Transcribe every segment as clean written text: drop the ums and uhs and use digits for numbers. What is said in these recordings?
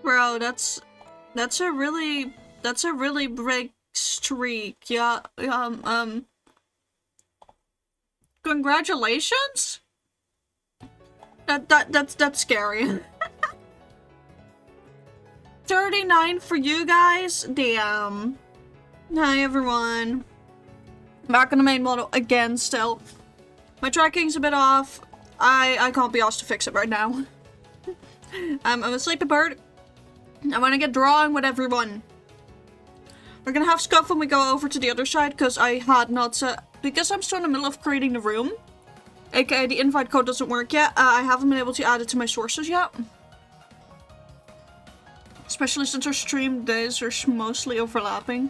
Bro, that's a really big streak. Yeah, congratulations? That's scary. 39 for you guys? Damn. Hi everyone. Back on the main model again still. My tracking's a bit off. I can't be asked to fix it right now. I'm a sleepy bird. I want to get drawing with everyone. We're gonna have scuff when we go over to the other side because I had not set... Because I'm still in the middle of creating the room, aka the invite code doesn't work yet, I haven't been able to add it to my sources yet. Especially since our stream days are mostly overlapping.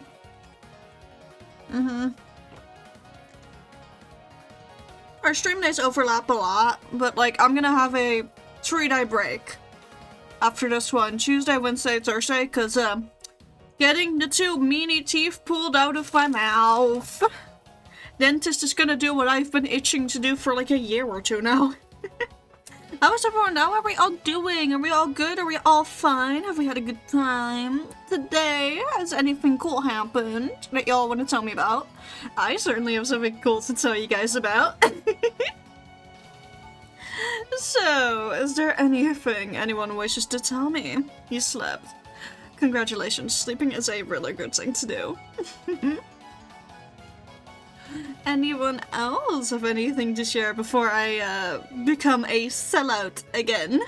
Our stream days overlap a lot, but like I'm gonna have a 3-day break after this one. Tuesday, Wednesday, Thursday, because getting the 2 meanie teeth pulled out of my mouth. Dentist is gonna do what I've been itching to do for like a year or 2 now. How is everyone now? How are we all doing? Are we all good? Are we all fine? Have we had a good time today? Has anything cool happened that y'all want to tell me about? I certainly have something cool to tell you guys about. So, is there anything anyone wishes to tell me? You slept. Congratulations, sleeping is a really good thing to do. Anyone else have anything to share before I become a sellout again?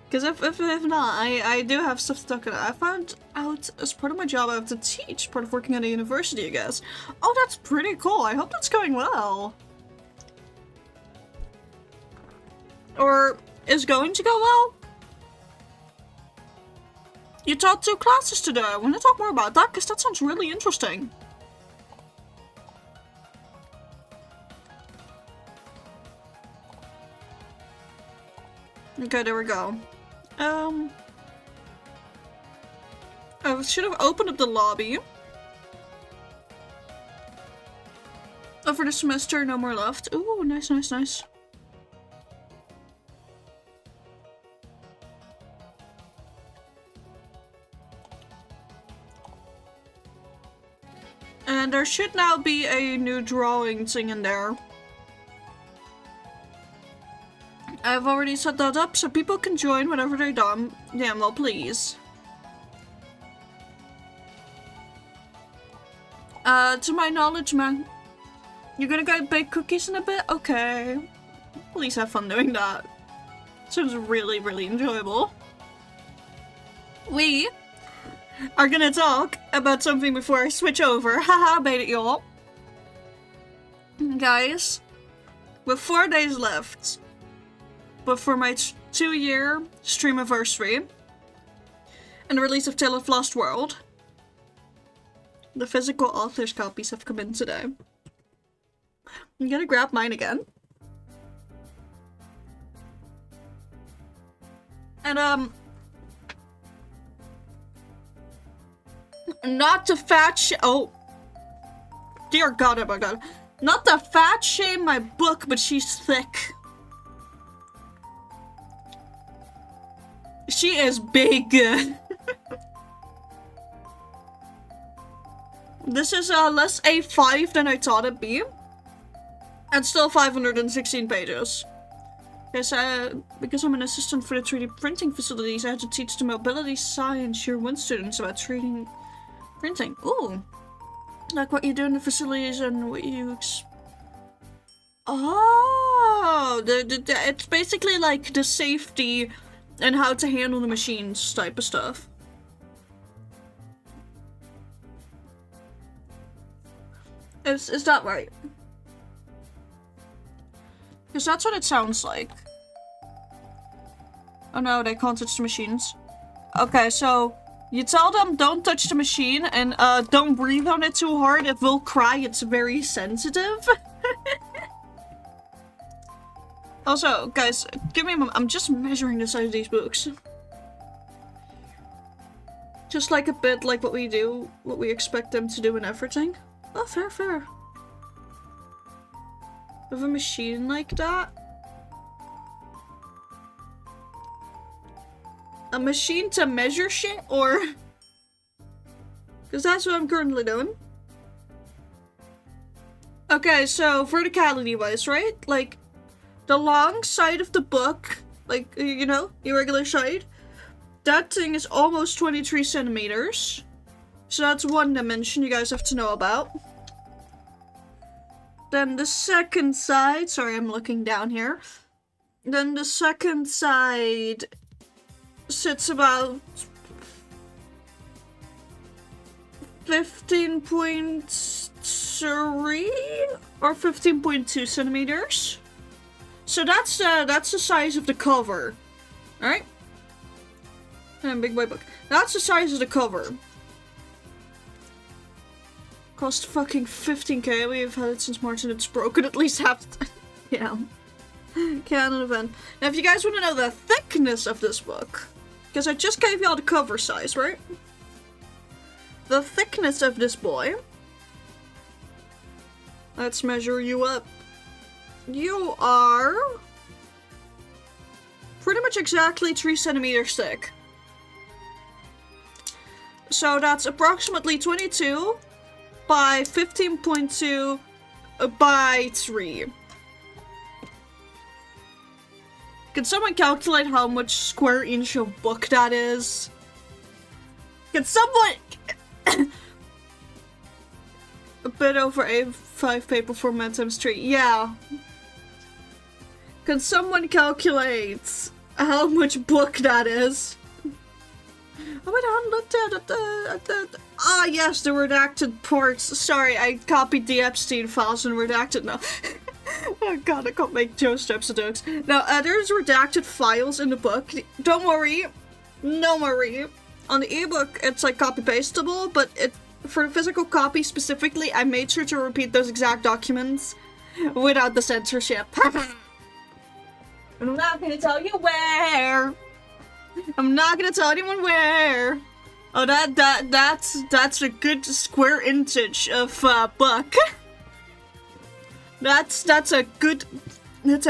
Because if not, I do have stuff to talk about. I found out as part of my job I have to teach, part of working at a university, I guess. Oh, that's pretty cool. I hope that's going well. Or is going to go well? You taught 2 classes today. I want to talk more about that because that sounds really interesting. Okay, there we go. I should have opened up the lobby. Oh, for the semester, no more left. Ooh, nice, nice, nice. And there should now be a new drawing thing in there. I've already set that up so people can join whenever they're done. Yeah, well, please. To my knowledge, man. You're gonna go bake cookies in a bit? Okay. Please have fun doing that. Sounds really, really enjoyable. We are gonna talk about something before I switch over. Haha, bait it, y'all. Guys, with 4 days left before my 2-year streamiversary and the release of Tale of Lost World, the physical author's copies have come in today. I'm gonna grab mine again. And not to oh, dear God, oh my God. Not to fat shame my book, but she's thick. She is big. This is less A5 than I thought it'd be. And still 516 pages. Because I'm an assistant for the 3D printing facilities, I had to teach the mobility science year 1 students about 3D printing. Ooh. Like what you do in the facilities and what you oh, it's basically like the safety and how to handle the machines type of stuff. Is that right? Because that's what it sounds like. Oh no, they can't touch the machines. Okay, so you tell them don't touch the machine and don't breathe on it too hard. It will cry. It's very sensitive. Also, guys, give me a moment. I'm just measuring the size of these books. Just like a bit like what we do, what we expect them to do and everything. Oh, fair, fair. With a machine like that. a machine to measure shit, or... Because that's what I'm currently doing. Okay, so verticality-wise, right? Like, the long side of the book, like, you know, the regular side, that thing is almost 23 centimeters. So that's one dimension you guys have to know about. Then the second side, sorry, I'm looking down here. Then the second side sits about 15.3 or 15.2 centimeters. So that's the size of the cover. Alright? And big boy book. That's the size of the cover. Cost fucking 15k. We've had it since March and it's broken at least half the time. Yeah. Canon event. Now if you guys want to know the thickness of this book, because I just gave y'all the cover size, right? The thickness of this boy. Let's measure you up. You are pretty much exactly 3 centimeters thick. So that's approximately 22 by 15.2 by 3. Can someone calculate how much square inch of book that is? Can someone... A bit over A5 paper format times 3. Yeah. Can someone calculate how much book that is? Oh, I haven't looked at the... Ah, yes, the redacted ports. Sorry, I copied the Epstein files and redacted now. Oh god, I can't make those types of jokes. Now, there's redacted files in the book. Don't worry. No worry. On the ebook, it's like copy-pastable, but for the physical copy specifically, I made sure to repeat those exact documents without the censorship. I'm not gonna tell you where. I'm not gonna tell anyone where. Oh, that's a good square inch of book. That's a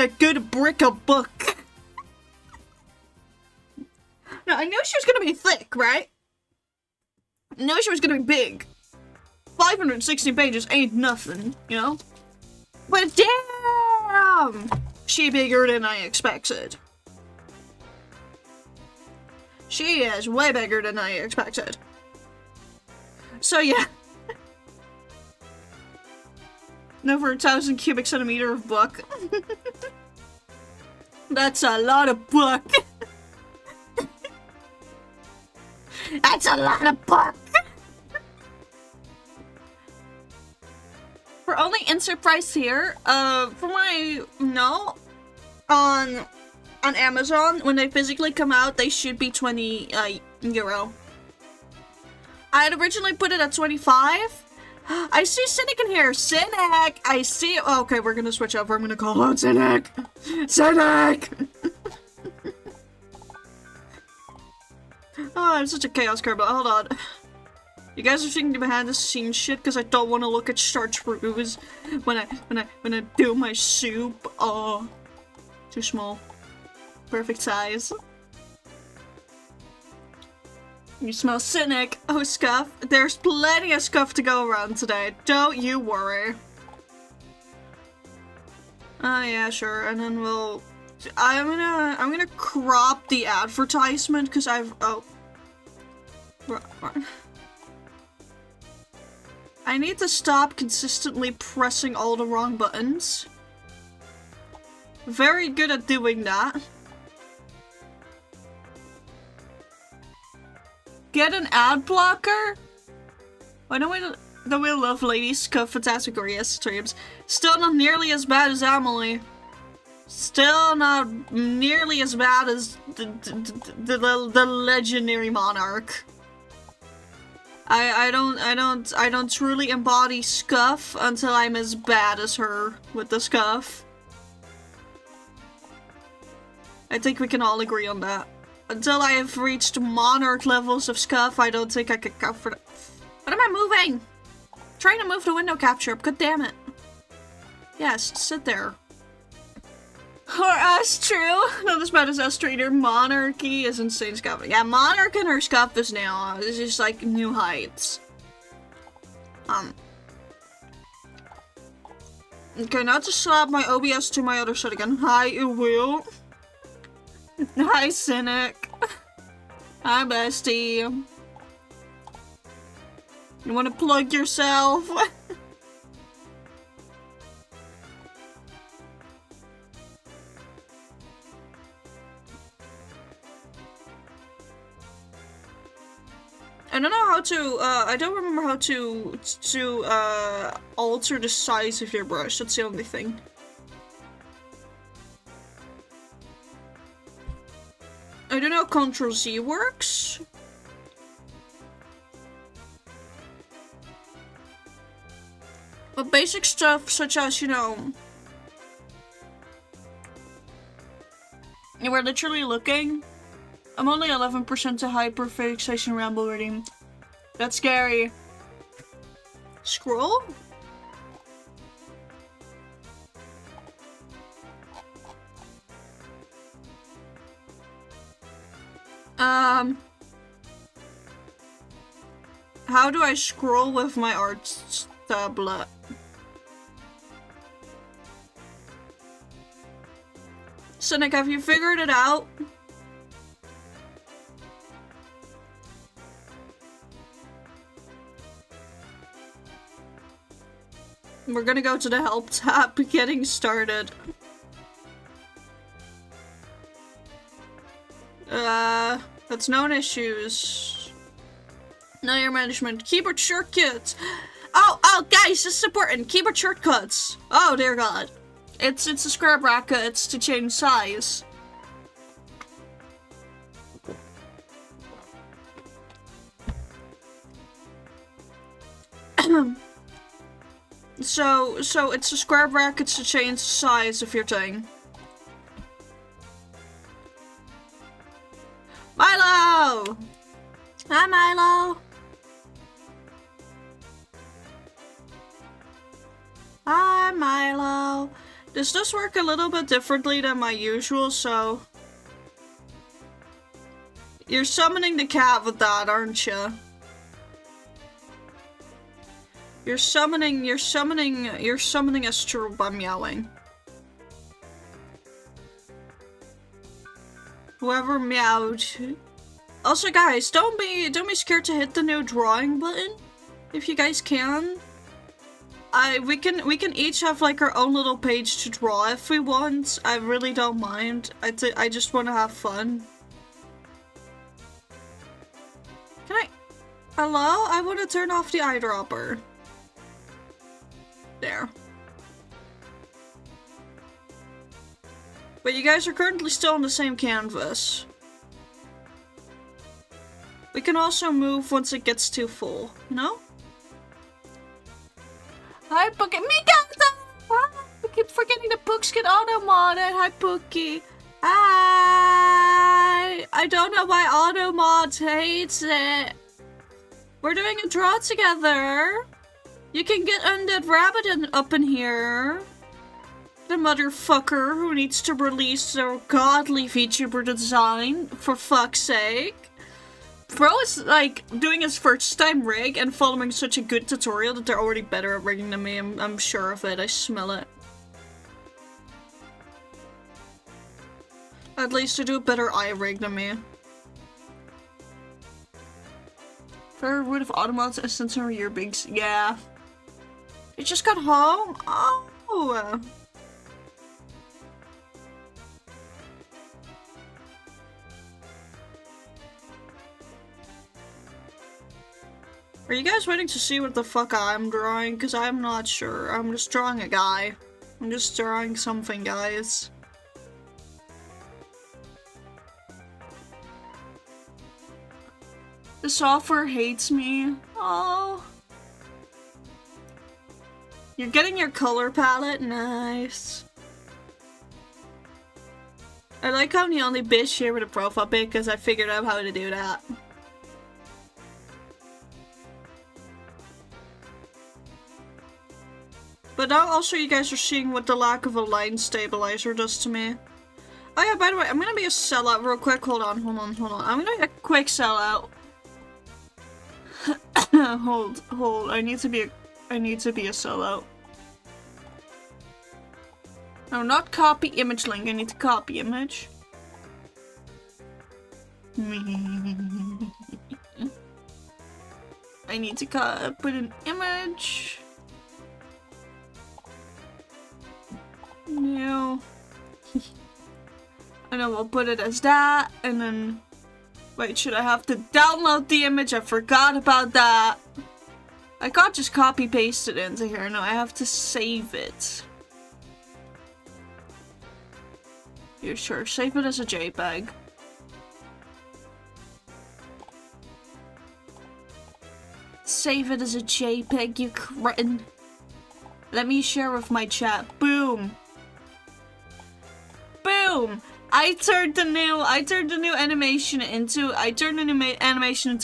good brick of book. Now, I knew she was gonna be thick, right? I knew she was gonna be big. 560 pages ain't nothing, you know? But damn! She bigger than I expected. She is way bigger than I expected. So yeah. Over 1,000 cubic centimeter of book. That's a lot of book. That's a lot of book. For only insert price here, for my on Amazon, when they physically come out, they should be 20 euro. I had originally put it at 25. I see Cynic in here. Cynic! I see. Oh, okay, we're gonna switch over. I'm gonna call out Cynic. Cynic! Oh, I'm such a chaos card, but hold on. You guys are thinking behind the scenes shit because I don't want to look at chartreuse when I do my soup. Oh, too small. Perfect size. You smell Cynic. Oh, Scuff. There's plenty of Scuff to go around today. Don't you worry. Oh, yeah, sure. And then we'll... I'm gonna crop the advertisement because I've... Oh. I need to stop consistently pressing all the wrong buttons. Very good at doing that. Get an ad blocker? Why don't we love Lady Fantasma streams? Still not nearly as bad as Emily. Still not nearly as bad as the legendary monarch. I don't truly embody Scuff until I'm as bad as her with the Scuff. I think we can all agree on that. Until I have reached monarch levels of Scuff, I don't think I could go for that. What am I moving? I'm trying to move the window capture. God damn it. Yes, sit there. Or us true. Not as bad as us trader. Monarchy is insane scuff. Yeah, Monarch and her scuff is now. It's just like new heights. Okay, now to slap my OBS to my other side again. Hi, you will. Hi, Cynic. Hi, bestie. You wanna plug yourself? I don't know how to, I don't remember how to alter the size of your brush. That's the only thing. I don't know how Ctrl Z works. But basic stuff such as, you know, we're literally looking. I'm only 11% to hyperfixation ramble reading. That's scary. Scroll? How do I scroll with my art tablet? Cynic, have you figured it out? We're gonna go to the help tab, getting started. That's known issues. Know your management. Keyboard shortcuts. Oh, guys, this is important. Keyboard shortcuts. Oh, dear God. It's a square brackets to change size. So it's a square brackets to change the size of your thing. Milo! Hi, Milo! Hi, Milo. This does work a little bit differently than my usual, so... You're summoning the cat with that, aren't you? You're summoning us true by meowing. Whoever meowed. Also, guys, don't be scared to hit the new drawing button, if you guys can. We can each have like our own little page to draw if we want. I really don't mind. I just want to have fun. Can I? Hello? I want to turn off the eyedropper. There. But you guys are currently still on the same canvas. We can also move once it gets too full, you know? Hi, Pookie. Mikata! I keep forgetting the books get auto-modded. Hi, Pookie. Hi! I don't know why auto-mod hates it. We're doing a draw together. You can get Undead Rabbit up in here. The motherfucker who needs to release their godly VTuber design, for fuck's sake. Bro is like doing his first time rig and following such a good tutorial that they're already better at rigging than me. I'm sure of it. I smell it. At least they do a better eye rig than me. Fair wood of Automods and Sensor your bigs. Yeah. You just got home? Oh. Are you guys waiting to see what the fuck I'm drawing? Because I'm not sure. I'm just drawing a guy. I'm just drawing something, guys. The software hates me. Oh. You're getting your color palette? Nice. I like how I'm the only bitch here with a profile pic because I figured out how to do that. But now also you guys are seeing what the lack of a line stabilizer does to me. Oh yeah, by the way, I'm gonna be a sellout real quick. Hold on. I'm gonna be a quick sellout. hold. I need to be a sellout. No, not copy image link. I need to copy image. I need to put an image. No. And then we'll put it as that, and then... Wait, should I have to download the image? I forgot about that. I can't just copy paste it into here. No, I have to save it. You sure? Save it as a JPEG. Save it as a JPEG, you cretin. Let me share with my chat. Boom. Boom. I turned the new animation into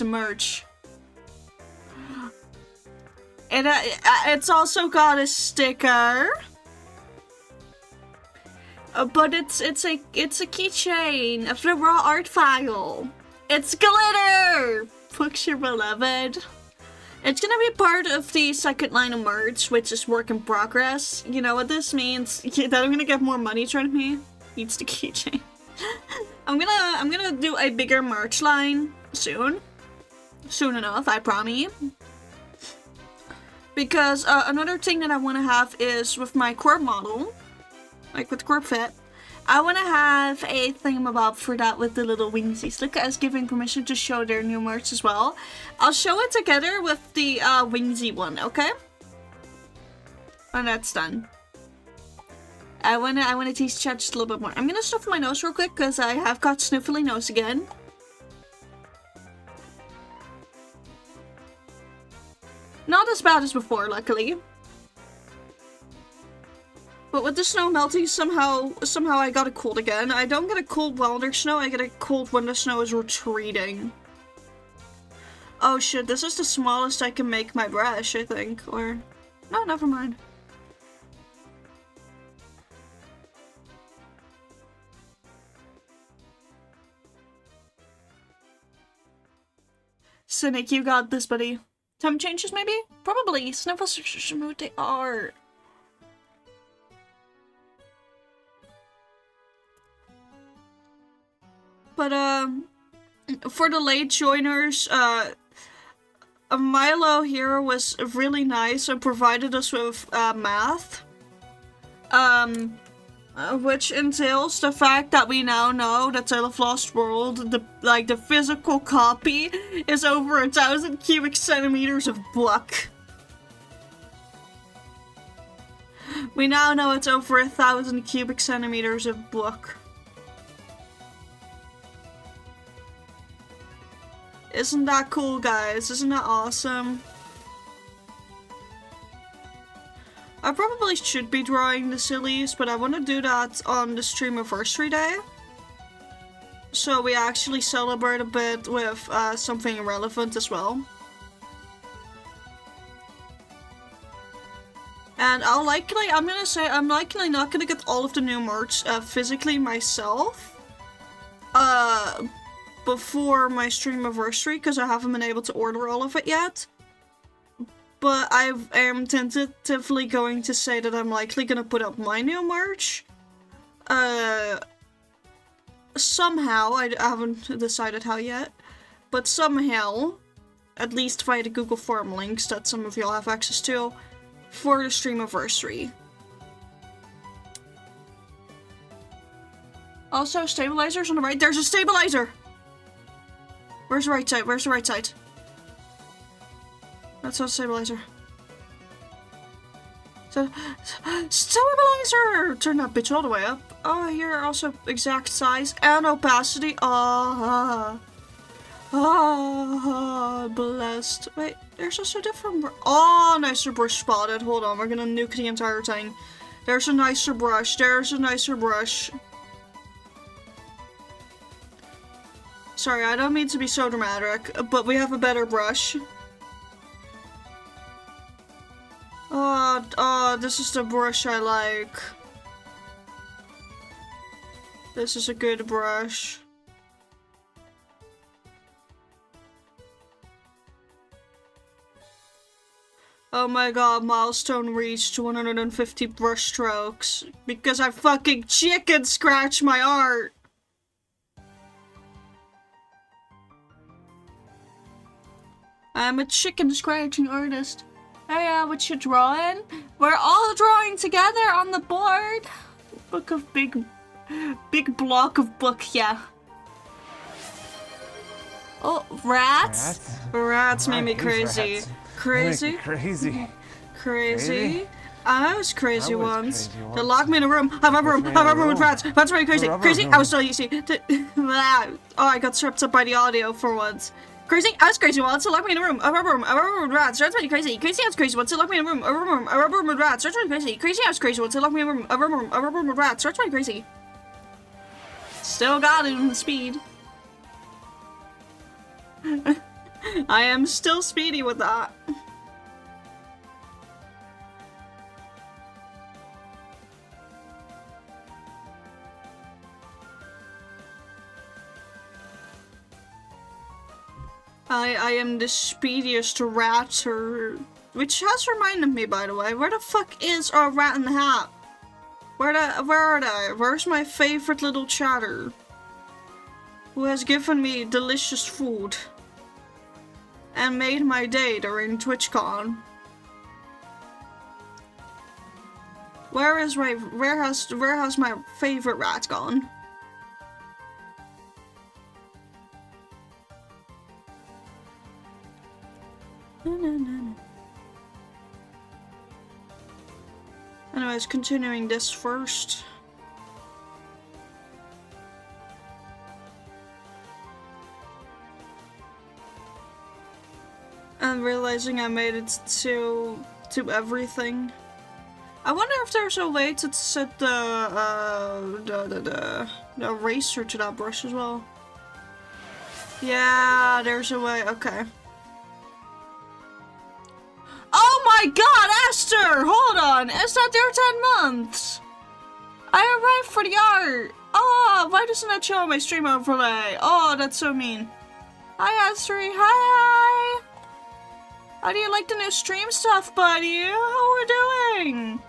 merch. It's also got a sticker. But it's a keychain of the raw art file. It's glitter. Fucks your beloved. It's gonna be part of the second line of merch, which is work in progress. You know what this means? That I'm gonna get more money from me. Eats the keychain. I'm gonna do a bigger merch line soon. Soon enough, I promise. Because another thing that I want to have is with my corp model, like with corp fit, I want to have a thingamabob for that with the little wingsies. Look at us giving permission to show their new merch as well. I'll show it together with the wingsy one, okay? When that's done. I wanna taste chat just a little bit more. I'm gonna stuff my nose real quick because I have got sniffly nose again. Not as bad as before, luckily. But with the snow melting, somehow I got a cold again. I don't get a cold while there's snow, I get a cold when the snow is retreating. Oh shit, this is the smallest I can make my brush, I think. Or... no, never mind. Cynic, you got this, buddy. Time changes, maybe? Probably. Sniffles are smooth, they are. But, for the late joiners, Milo here was really nice and provided us with, math. Which entails the fact that we now know that Tale of Lost World, the physical copy, is over 1,000 cubic centimeters of block. We now know it's over 1,000 cubic centimeters of block. Isn't that cool, guys? Isn't that awesome? I probably should be drawing the sillies, but I want to do that on the streamiversary day. So we actually celebrate a bit with something relevant as well. And I'm likely not gonna get all of the new merch physically myself. Before my streamiversary, because I haven't been able to order all of it yet. But I am tentatively going to say that I'm likely gonna put up my new merch. Somehow, I haven't decided how yet. But somehow, at least via the Google form links that some of y'all have access to, for the streamiversary. Also, stabilizers on the right. There's a stabilizer! Where's the right side? Where's the right side? That's not a stabilizer. So, stabilizer! Turn that bitch all the way up. Oh, here are also exact size and opacity. Blessed. Wait, there's also different oh, nicer brush spotted. Hold on, we're gonna nuke the entire thing. There's a nicer brush. There's a nicer brush. Sorry, I don't mean to be so dramatic, but we have a better brush. Oh, oh, this is the brush I like. This is a good brush. Oh my god, milestone reached 150 brush strokes. Because I fucking chicken scratched my art. I'm a chicken scratching artist. Hey, what you drawing? We're all drawing together on the board. Book of big block of book, yeah. Oh, rats? Rats made me crazy. Rats. Crazy? Crazy. Crazy? I was crazy once. They locked me in a room. I have a room with rats. That's very crazy. Crazy? I was so easy. Oh, I got stripped up by the audio for once. Crazy? I was crazy once. They locked me in a room. I have a room with rats. That's really crazy. Crazy? I was crazy once. They locked me in a room. I have a room with rats. That's really crazy. Crazy? I was crazy once. They locked me in a room. I have a room with rats. That's really crazy. Still got it in the speed. I am still speedy with that. I am the speediest rat, which has reminded me, by the way, where the fuck is our rat in the hat? Where are they? Where's my favorite little chatter? Who has given me delicious food and made my day during TwitchCon? Where has my favorite rat gone? Anyways, continuing this first. And realizing I made it to everything. I wonder if there's a way to set the eraser to that brush as well. Yeah, there's a way. Okay. Oh my god, Esther! Hold on! It's not there 10 months! I arrived for the art! Oh, why doesn't that show on my stream overlay? Oh, that's so mean. Hi, Esther. Hi! How do you like the new stream stuff, buddy? How we're doing?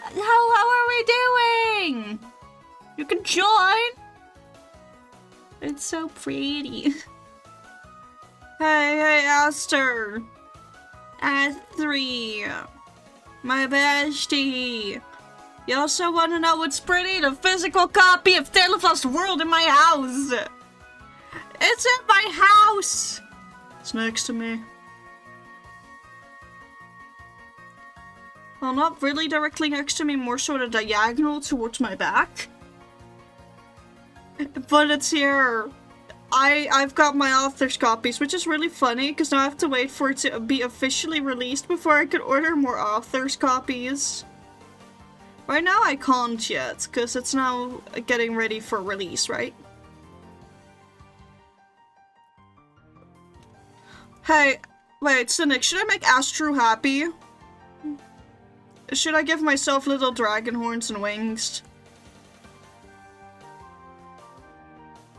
How are we doing? You can join! It's so pretty. Hey, Esther! S3! My bestie! You also want to know what's pretty? The physical copy of Tale of Lost World in my house! It's in my house! It's next to me. Well, not really directly next to me, more sort of diagonal towards my back. But it's here. I've got my author's copies, which is really funny, because now I have to wait for it to be officially released before I can order more author's copies. Right now I can't yet, because it's now getting ready for release, right? Hey, wait, Cynic, should I make Astro happy? Should I give myself little dragon horns and wings?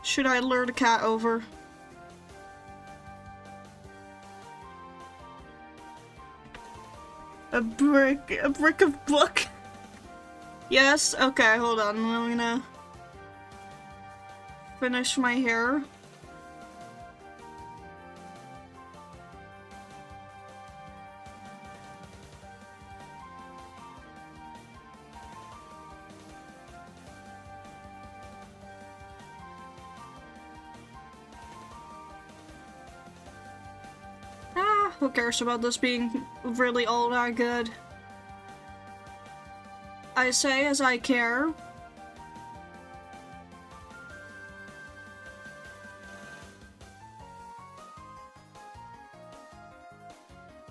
Should I lure the cat over? A brick of book? Yes? Okay, hold on. I'm gonna finish my hair. Who cares about this being really all that good? I say as I care.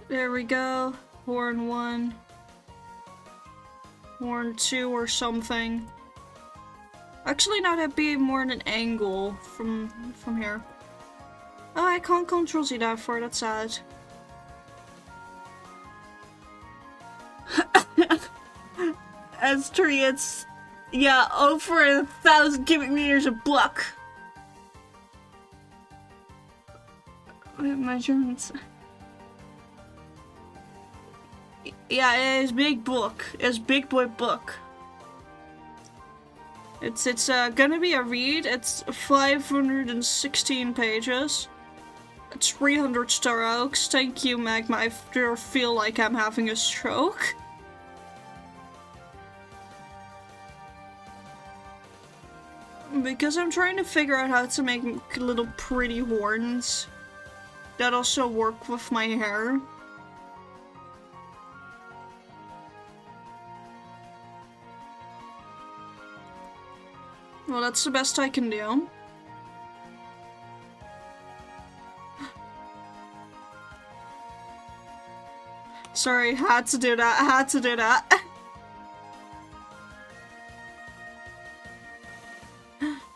There we go. Horn 1. Horn 2 or something. Actually, no, that'd be more an angle from here. Oh, I can't control Z that far, that's sad. S3, it's, yeah, over 1,000 cubic meters of block. Measurements. Yeah, it is big book. It's big boy book. It's gonna be a read. It's 516 pages. 300 strokes. Thank you, Magma. I feel like I'm having a stroke. Because I'm trying to figure out how to make little pretty horns that also work with my hair. Well, that's the best I can do. Sorry, had to do that, had to do that.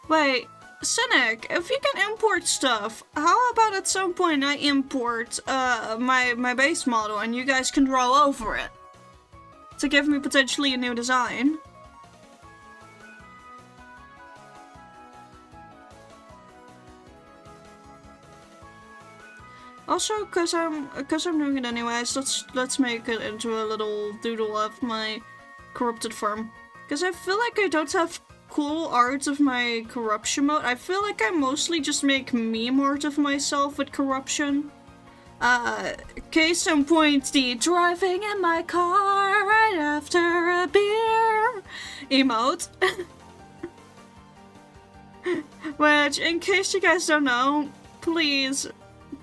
Wait, Cynic, if you can import stuff, how about at some point I import my base model and you guys can draw over it? To give me potentially a new design. Also, cause I'm doing it anyways, let's make it into a little doodle of my corrupted farm. Cause I feel like I don't have cool art of my corruption mode. I feel like I mostly just make meme art of myself with corruption. Case in point, the driving in my car right after a beer emote. Which, in case you guys don't know, please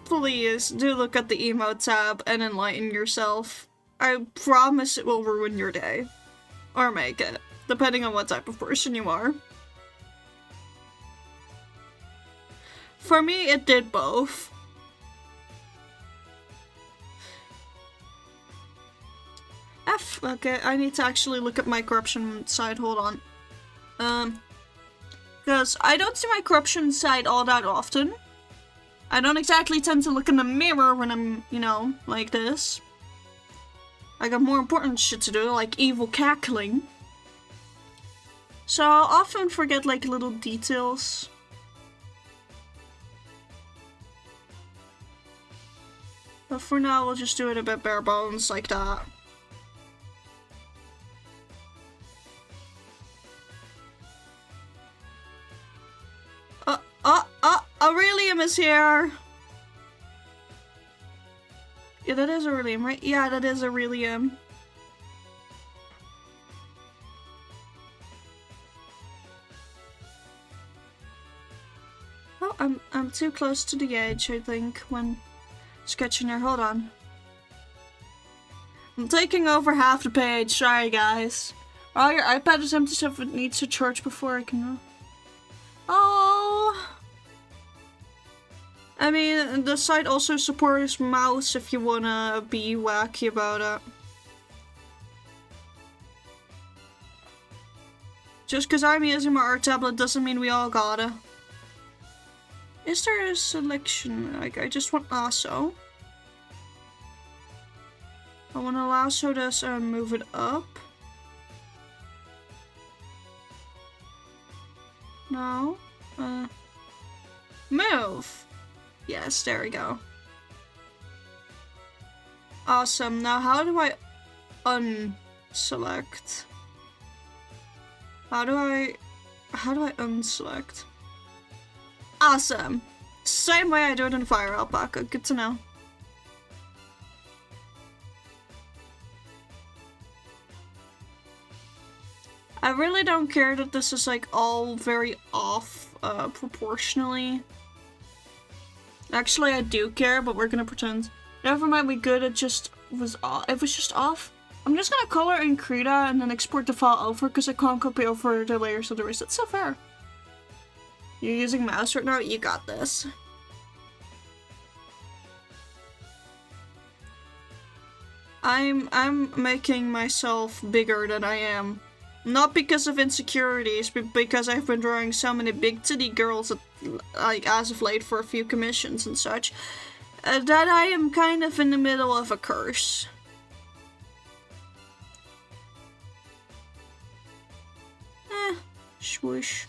do look at the emote tab and enlighten yourself. I promise it will ruin your day. Or make it, depending on what type of person you are. For me, it did both. Okay, I need to actually look at my corruption side, hold on. Because I don't see my corruption side all that often. I don't exactly tend to look in the mirror when I'm, you know, like this. I got more important shit to do, like evil cackling. So I'll often forget, like, little details. But for now, we'll just do it a bit bare bones, like that. Aurelium is here! Yeah, that is Aurelium, right? Yeah, that is Aurelium. Oh, I'm too close to the edge, I think, when sketching her. Hold on. I'm taking over half the page, sorry guys. Oh, your iPad is empty, so it needs to charge before I can... Oh! I mean, the site also supports mouse if you wanna be wacky about it. Just cause I'm using my art tablet doesn't mean we all gotta. Is there a selection? Like, I just want lasso. I wanna lasso this and move it up. No. Move! Yes, there we go. Awesome. Now how do I unselect? How do I unselect? Awesome. Same way I do it in Fire Alpaca. Good to know. I really don't care that this is like all very off proportionally. Actually, I do care, but we're gonna pretend. Never mind, we good. It just was off. It was just off. I'm just gonna color in Krita and then export the file over because I can't copy over the layers of the rest. It's so fair. You're using mouse right now? You got this. I'm making myself bigger than I am. Not because of insecurities, but because I've been drawing so many big titty girls at, like, as of late for a few commissions and such, that I am kind of in the middle of a curse. Swoosh.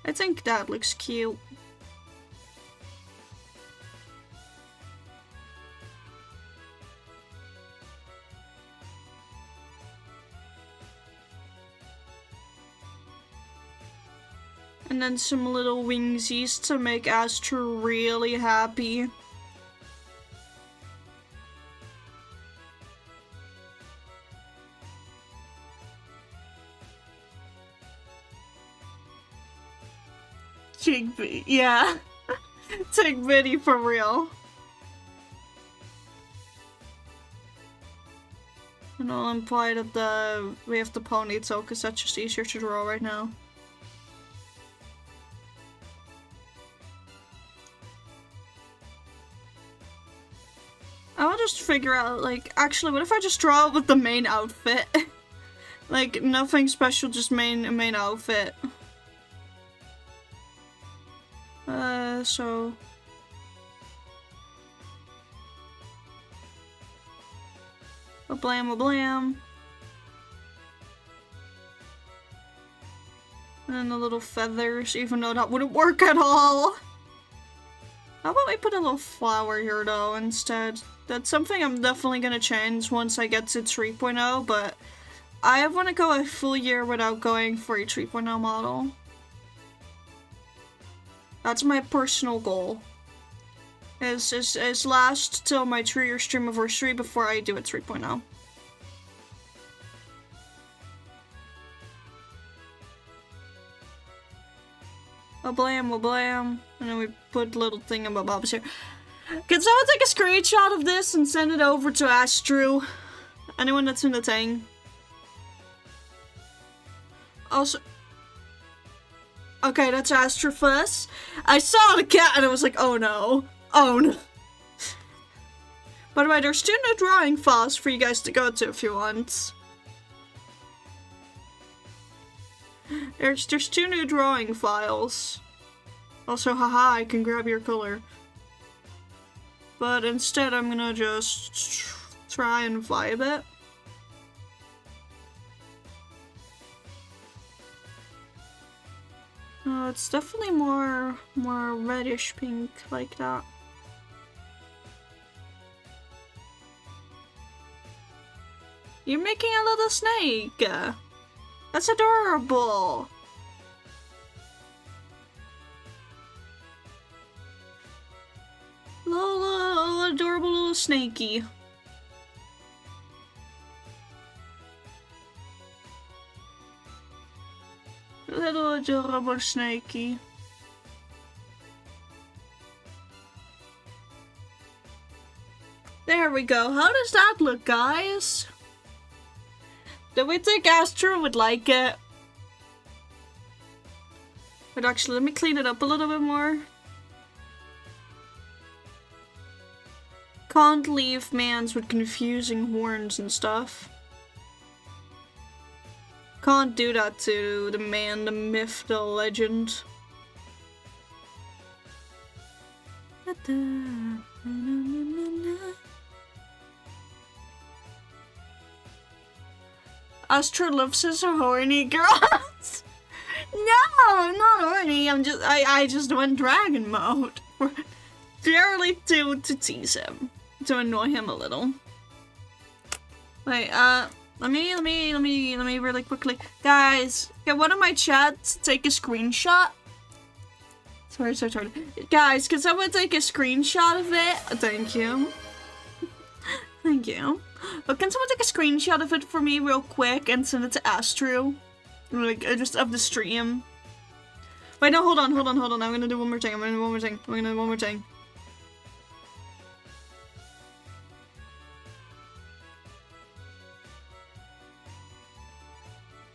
I think that looks cute. And then some little wingsies to make Astro really happy. Chickpea, yeah. Chickpea for real. And I'll imply that we have the ponytail because that's just easier to draw right now. I'll just figure out, like, actually, what if I just draw it with the main outfit? Like, nothing special, just main outfit. So... A blam. And then the little feathers, even though that wouldn't work at all. How about we put a little flower here, though, instead? That's something I'm definitely gonna change once I get to 3.0, but I want to go a full year without going for a 3.0 model. That's my personal goal. Is last till my 3-year stream anniversary before I do a 3.0. A blam, and then we put little thingamabobs here. Can someone take a screenshot of this and send it over to Astro? Anyone that's in the thing. Also... Okay, that's Astrophus. I saw the cat and I was like, oh no. Oh no. By the way, there's 2 new drawing files for you guys to go to if you want. There's 2 new drawing files. Also, haha, I can grab your color. But instead, I'm gonna just try and vibe it. It's definitely more reddish pink like that. You're making a little snake. That's adorable. Little adorable little snakey. Little adorable snakey. There we go. How does that look, guys? Do we think Astro would like it? But actually, let me clean it up a little bit more. Can't leave mans with confusing horns and stuff. Can't do that to the man, the myth, the legend. Astro loves his horny girls. No, I'm not horny. I just went dragon mode. Purely to tease him. To annoy him a little. Wait, let me really quickly. Guys, can one of my chats take a screenshot? Sorry. Guys, can someone take a screenshot of it? Thank you. Thank you. But can someone take a screenshot of it for me real quick and send it to Astro? Like, just of the stream. Wait, no, hold on. I'm gonna do one more thing.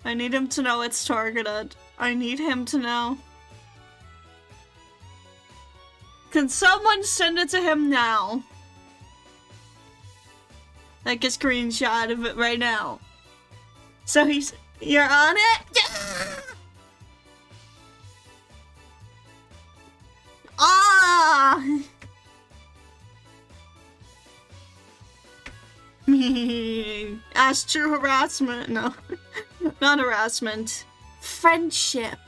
I need him to know it's targeted. I need him to know. Can someone send it to him now? Like a screenshot of it right now. So you're on it? Ah! As true harassment. No. Not harassment. Friendship.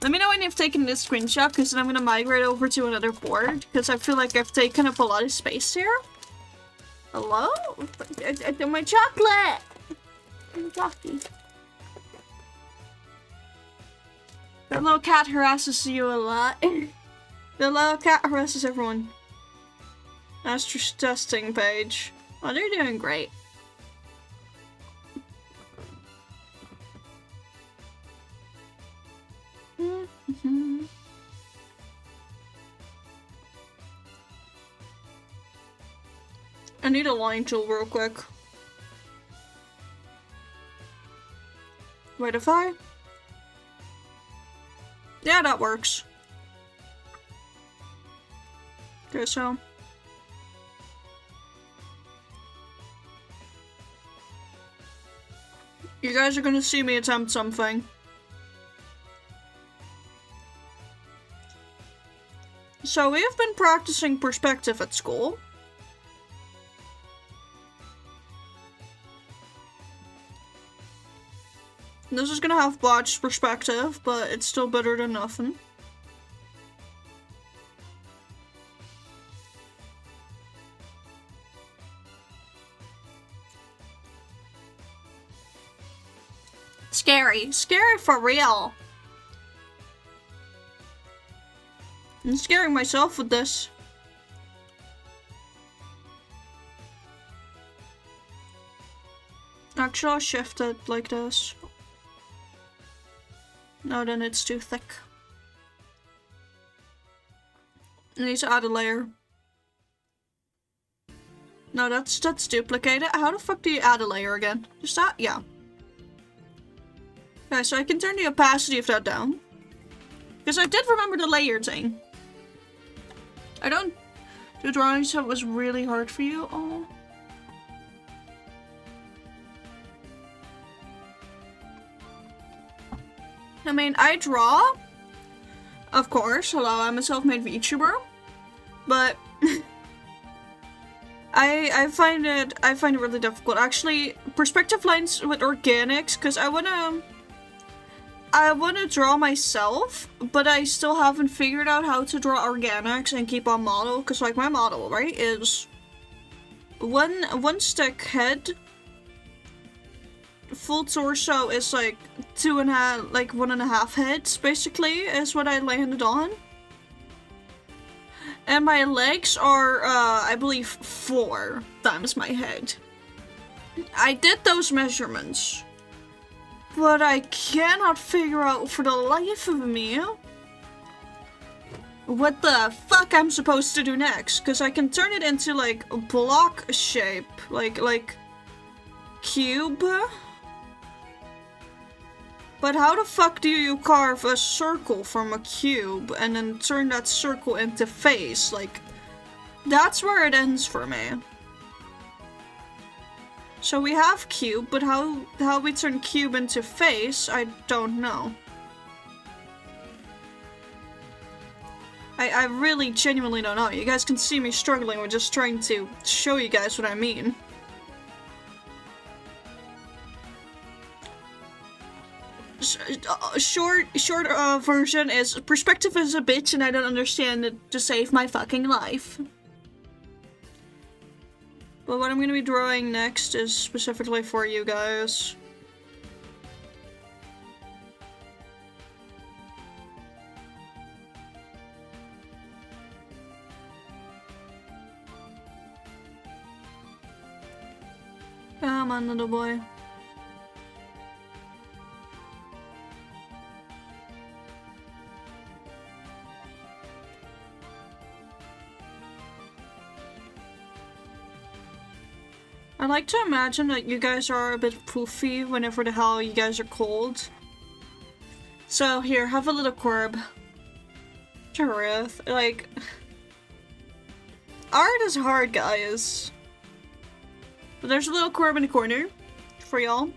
Let me know when you've taken this screenshot, because then I'm gonna migrate over to another board, because I feel like I've taken up a lot of space here. Hello? My chocolate! Jockey. The little cat harasses you a lot. The little cat harasses everyone. That's just testing page. Oh, they're doing great. I need a line tool real quick. Wait, if I? Yeah, that works. Okay, so. You guys are gonna see me attempt something. So we have been practicing perspective at school. This is gonna have botched perspective, but it's still better than nothing. Scary. Scary for real. I'm scaring myself with this. Actually, I'll shift it like this. No, then it's too thick. I need to add a layer. No, that's duplicated. How the fuck do you add a layer again? Just that? Yeah. Okay, so I can turn the opacity of that down. Because I did remember the layer thing. I don't do drawings that was really hard for you. Oh. I mean, I draw. Of course, hello, I'm a self-made VTuber. But I find it really difficult. Actually, perspective lines with organics, because I wanna draw myself, but I still haven't figured out how to draw organics and keep on model, because like my model, right, is one stick head, full torso is like 2.5, like 1.5 heads, basically, is what I landed on. And my legs are, I believe, 4 times my head. I did those measurements. But I cannot figure out for the life of me what the fuck I'm supposed to do next. Because I can turn it into like a block shape. Like cube. But how the fuck do you carve a circle from a cube and then turn that circle into face? Like, that's where it ends for me. So we have cube, but how we turn cube into face, I don't know. I really genuinely don't know. You guys can see me struggling with just trying to show you guys what I mean. Short version is perspective is a bitch and I don't understand it to save my fucking life. But what I'm gonna be drawing next is specifically for you guys. Come on, little boy. I like to imagine that you guys are a bit poofy whenever the hell you guys are cold. So here, have a little corb. Truth, like... Art is hard, guys. But there's a little corb in the corner for y'all.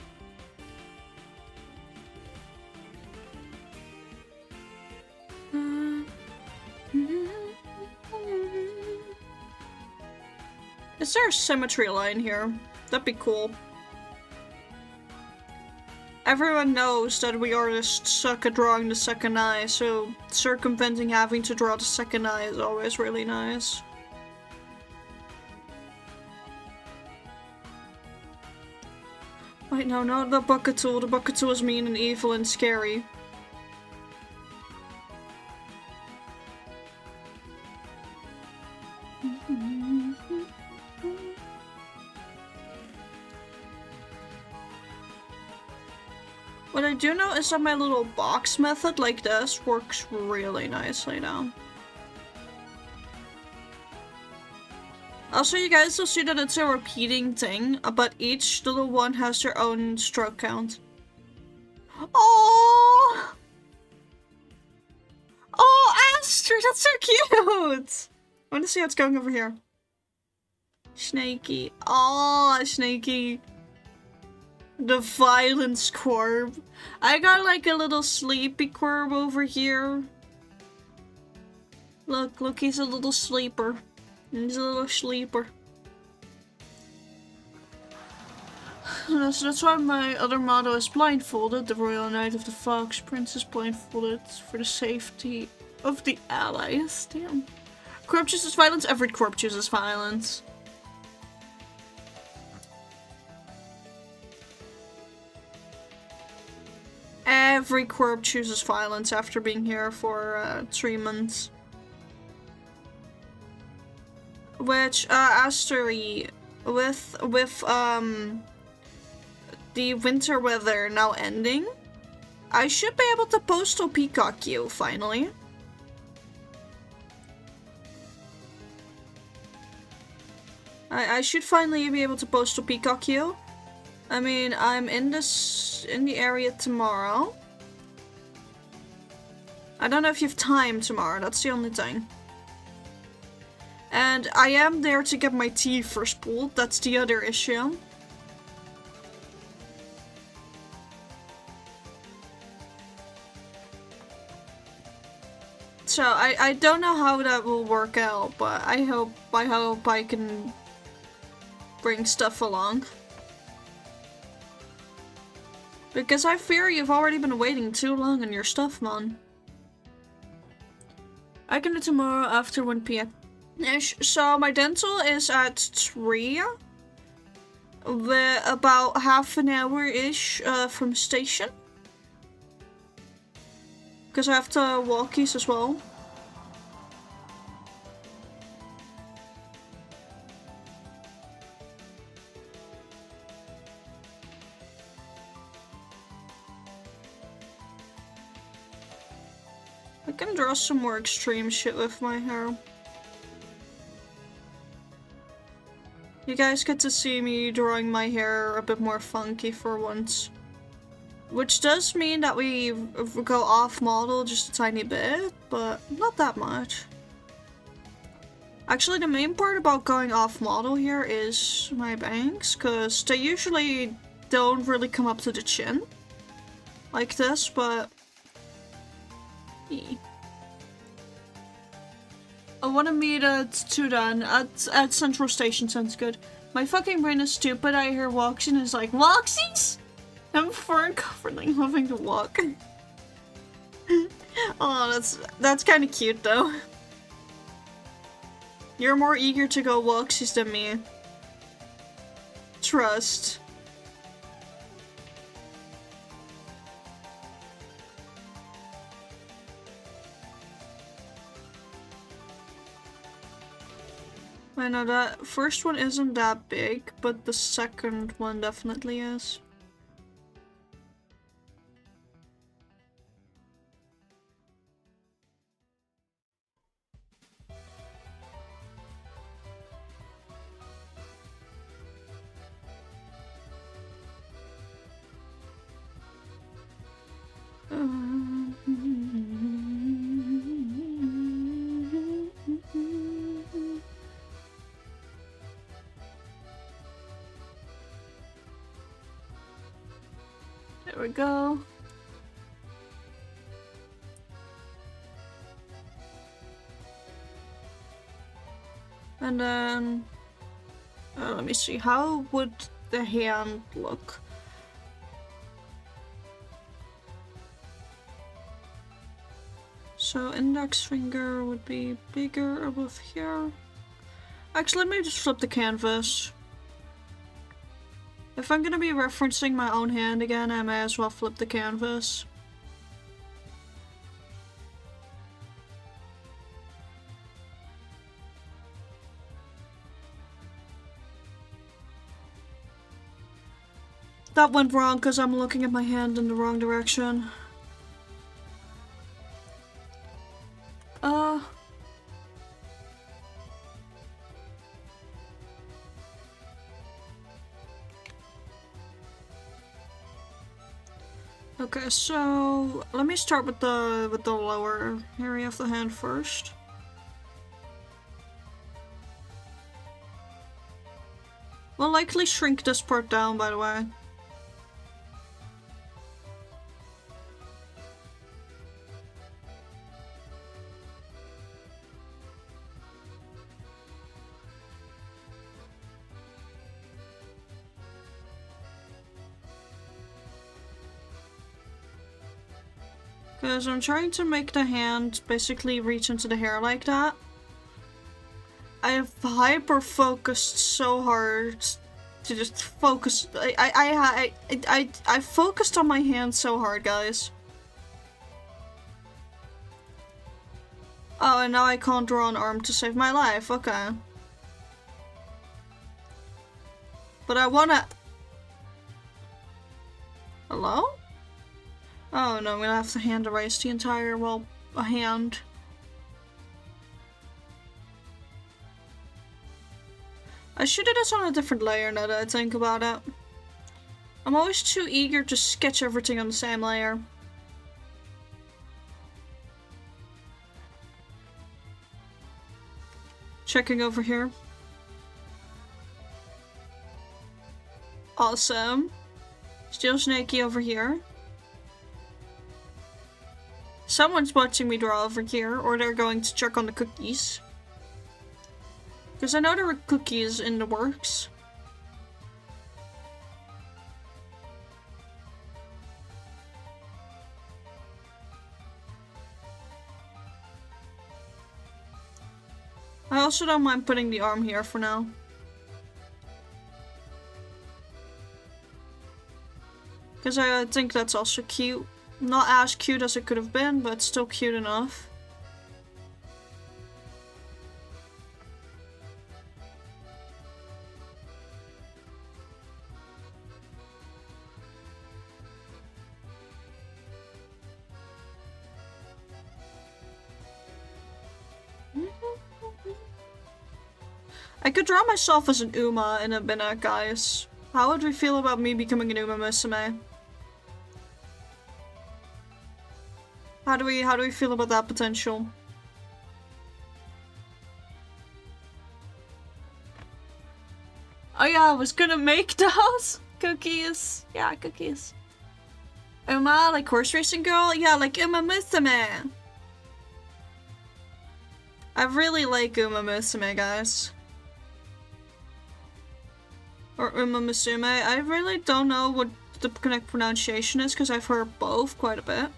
Is there a symmetry line here? That'd be cool. Everyone knows that we artists suck at drawing the second eye, so circumventing having to draw the second eye is always really nice. Wait, no, not the bucket tool. The bucket tool is mean and evil and scary. What I do know is that my little box method like this works really nicely now. Also, you guys will see that it's a repeating thing, but each little one has their own stroke count. Oh! Oh, Aster, that's so cute! I want to see how it's going over here. Snaky. Oh, Snaky. The violence corb. I got like a little sleepy corb over here. Look, he's a little sleeper. He's a little sleeper. That's why my other motto is blindfolded. The Royal Knight of the Fox Prince is blindfolded for the safety of the allies. Damn. Corp chooses violence. Every corp chooses violence. Every corp chooses violence after being here for 3 months. Which, Astery, with the winter weather now ending, I should be able to postal peacock you, finally. I should finally be able to postal peacock you. I mean, I'm in the area tomorrow. I don't know if you have time tomorrow, that's the only thing. And I am there to get my tea first pulled, that's the other issue. So I don't know how that will work out, but I hope I can bring stuff along. Because I fear you've already been waiting too long on your stuff, man. I can do tomorrow after 1 p.m. ish. So my dental is at 3. With about half an hour-ish from station. Because I have to walkies as well. I can draw some more extreme shit with my hair. You guys get to see me drawing my hair a bit more funky for once. Which does mean that we go off model just a tiny bit, but not that much. Actually, the main part about going off model here is my bangs, because they usually don't really come up to the chin. Like this, but... I want to meet at Tudan at Central Station, sounds good. My fucking brain is stupid. I hear walks and is like, walksies? I'm fur covering, loving to walk. Oh, that's kind of cute though. You're more eager to go walksies than me. Trust. I know that first one isn't that big, but the second one definitely is. There we go. And then Let me see, how would the hand look? So index finger would be bigger above here. Actually, let me just flip the canvas. If I'm gonna be referencing my own hand again, I may as well flip the canvas. That went wrong because I'm looking at my hand in the wrong direction. Okay, so let me start with the lower area of the hand first. We'll likely shrink this part down, by the way. Because I'm trying to make the hand basically reach into the hair like that. I have hyper-focused so hard to just focus. I focused on my hand so hard, guys. Oh, and now I can't draw an arm to save my life. Okay. But I wanna... Hello? Oh no, I'm gonna have to hand erase the entire, well, a hand. I should do this on a different layer now that I think about it. I'm always too eager to sketch everything on the same layer. Checking over here. Awesome. Still snaky over here. Someone's watching me draw over here, or they're going to check on the cookies. Because I know there were cookies in the works. I also don't mind putting the arm here for now. Because I think that's also cute. Not as cute as it could have been, but still cute enough. I could draw myself as an Uma in a minute, guys. How would we feel about me becoming an Uma Musume? How do we feel about that potential? Oh yeah, I was gonna make those cookies. Yeah, cookies. Uma, like horse racing girl? Yeah, like Uma Musume. I really like Uma Musume, guys. Or Uma Musume. I really don't know what the correct pronunciation is because I've heard both quite a bit.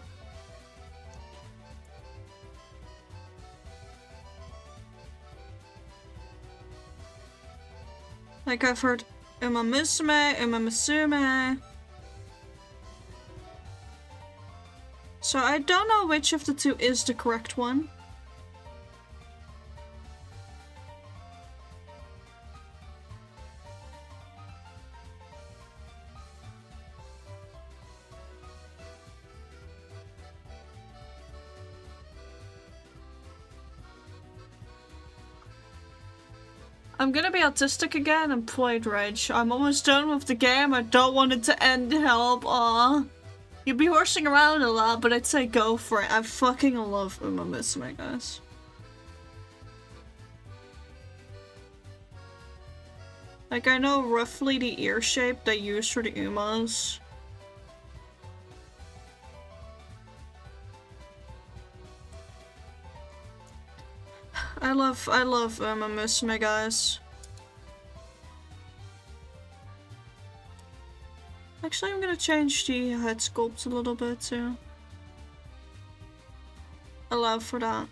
Like I've heard Uma Musume, Uma Musume. So I don't know which of the two is the correct one. I'm gonna be autistic again and play Dredge. I'm almost done with the game. I don't want it to end. Help. Aw. You'd be horsing around a lot, but I'd say go for it. I fucking love Uma Musume, guys. Like, I know roughly the ear shape they use for the Umas. I love Uma Musume, guys. Actually, I'm gonna change the head sculpt a little bit to allow for that.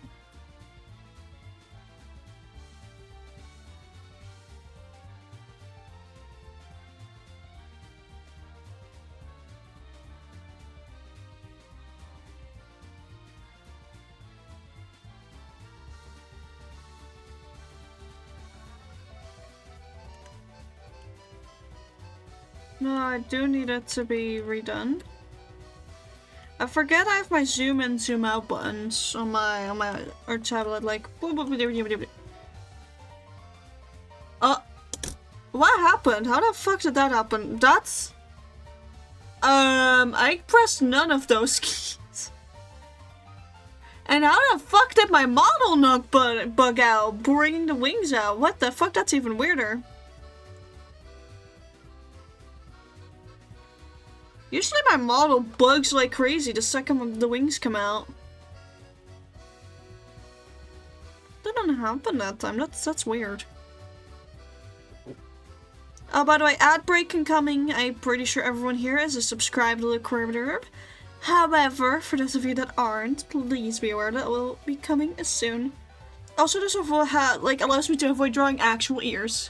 No, I do need it to be redone. I forget I have my zoom in, zoom out buttons on my tablet, like. What happened? How the fuck did that happen? That's. I pressed none of those keys. And how the fuck did my model not bug out, bringing the wings out? What the fuck? That's even weirder. Usually my model bugs like crazy the second the wings come out. That didn't happen that time. That's weird. Oh, by the way, ad break incoming. I'm pretty sure everyone here is a subscribed to the Corridor. However, for those of you that aren't, please be aware that it will be coming soon. Also, this allows me to avoid drawing actual ears.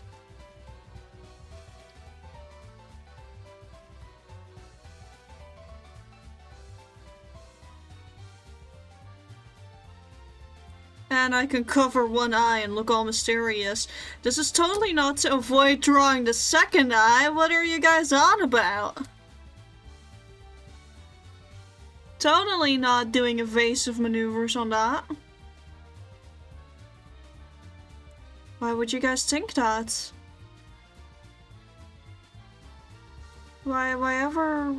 And I can cover one eye and look all mysterious. This is totally not to avoid drawing the second eye. What are you guys on about? Totally not doing evasive maneuvers on that. Why would you guys think that? Whatever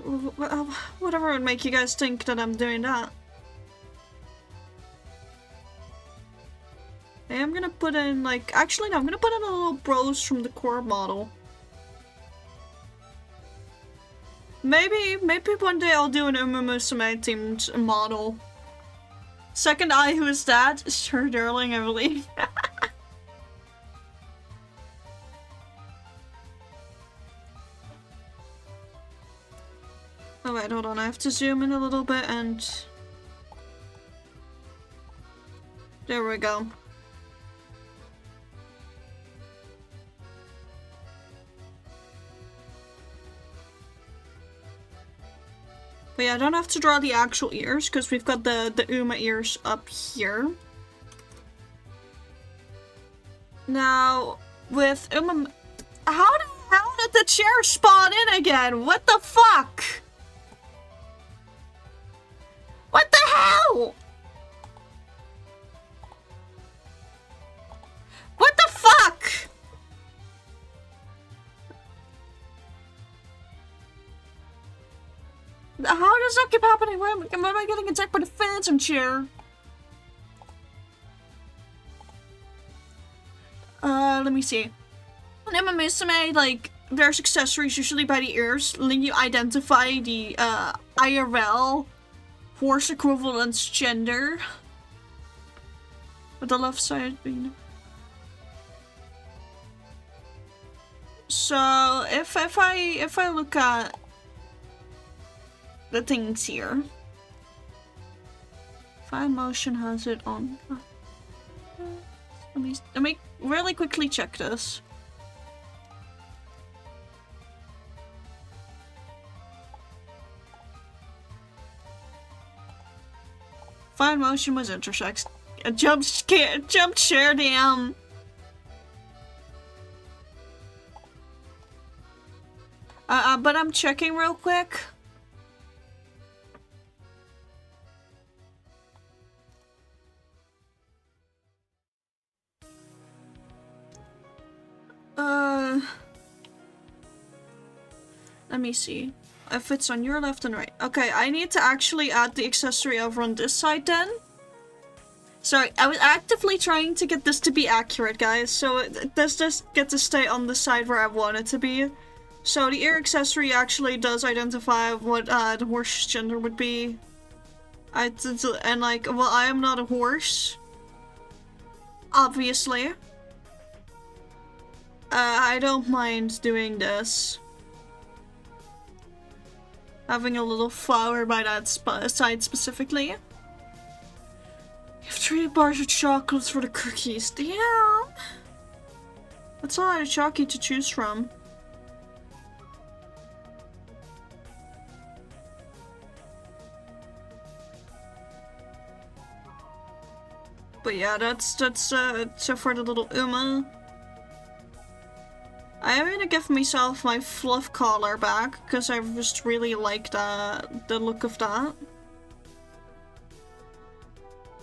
would make you guys think that I'm doing that? I'm gonna put in, like, actually no, I'm gonna put in a little bros from the core model. Maybe one day I'll do an Musume themed model. Second eye, who is that? Sure, darling, I believe. Oh wait, hold on, I have to zoom in a little bit and... There we go. But yeah, I don't have to draw the actual ears, because we've got the Uma ears up here. Now, with Uma... How the hell did the chair spawn in again? What the fuck? What the hell? What the fuck? How does that keep happening? Why am I getting attacked by the phantom chair? Let me see. In Musume, like, there's accessories usually by the ears, letting you identify the, IRL horse equivalence gender. With the left side being... So, if I look at the things here. Fine motion has it on. Let me really quickly check this. Fine motion was intersects. A jump share, damn. But I'm checking real quick. Let me see if it's on your left and right. Okay, I need to actually add the accessory over on this side then. Sorry, I was actively trying to get this to be accurate, guys, so it does just get to stay on the side where I want it to be. So the ear accessory actually does identify what the horse gender would be. And like, well, I am not a horse. Obviously. I don't mind doing this. Having a little flower by that side specifically. You have 3 bars of chocolates for the cookies. Damn! That's a lot of chalky to choose from. But yeah, that's so for the little Uma. I am gonna give myself my fluff collar back because I just really like the look of that.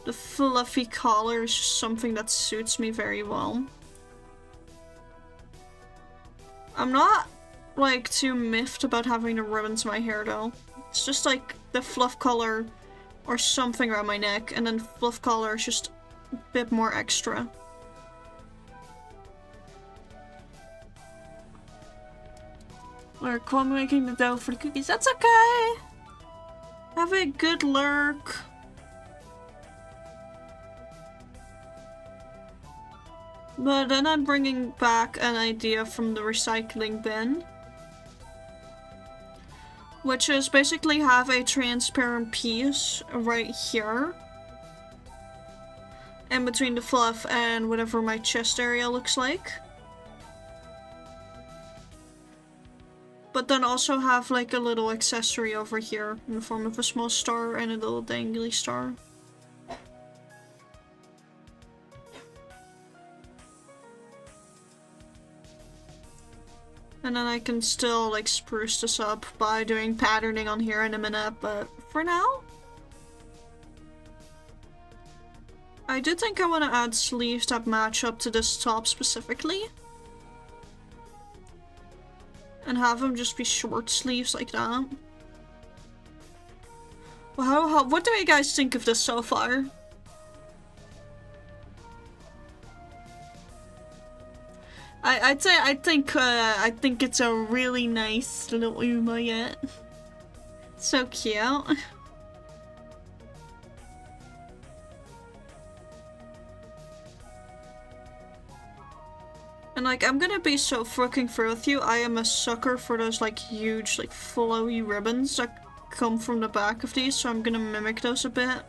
The fluffy collar is just something that suits me very well. I'm not like too miffed about having the ribbons in my hair though. It's just like the fluff collar or something around my neck, and then fluff collar is just a bit more extra. We're making the dough for the cookies. That's okay! Have a good lurk. But then I'm bringing back an idea from the recycling bin. Which is basically have a transparent piece right here. In between the fluff and whatever my chest area looks like. But then also have like a little accessory over here in the form of a small star and a little dangly star. And then I can still like spruce this up by doing patterning on here in a minute, but for now, I do think I want to add sleeves that match up to this top specifically. And have them just be short sleeves like that. Well, what do you guys think of this so far? I'd say I think it's a really nice little Uma yet. So cute. And like, I'm gonna be so fucking fair with you, I am a sucker for those like huge like flowy ribbons that come from the back of these, so I'm gonna mimic those a bit.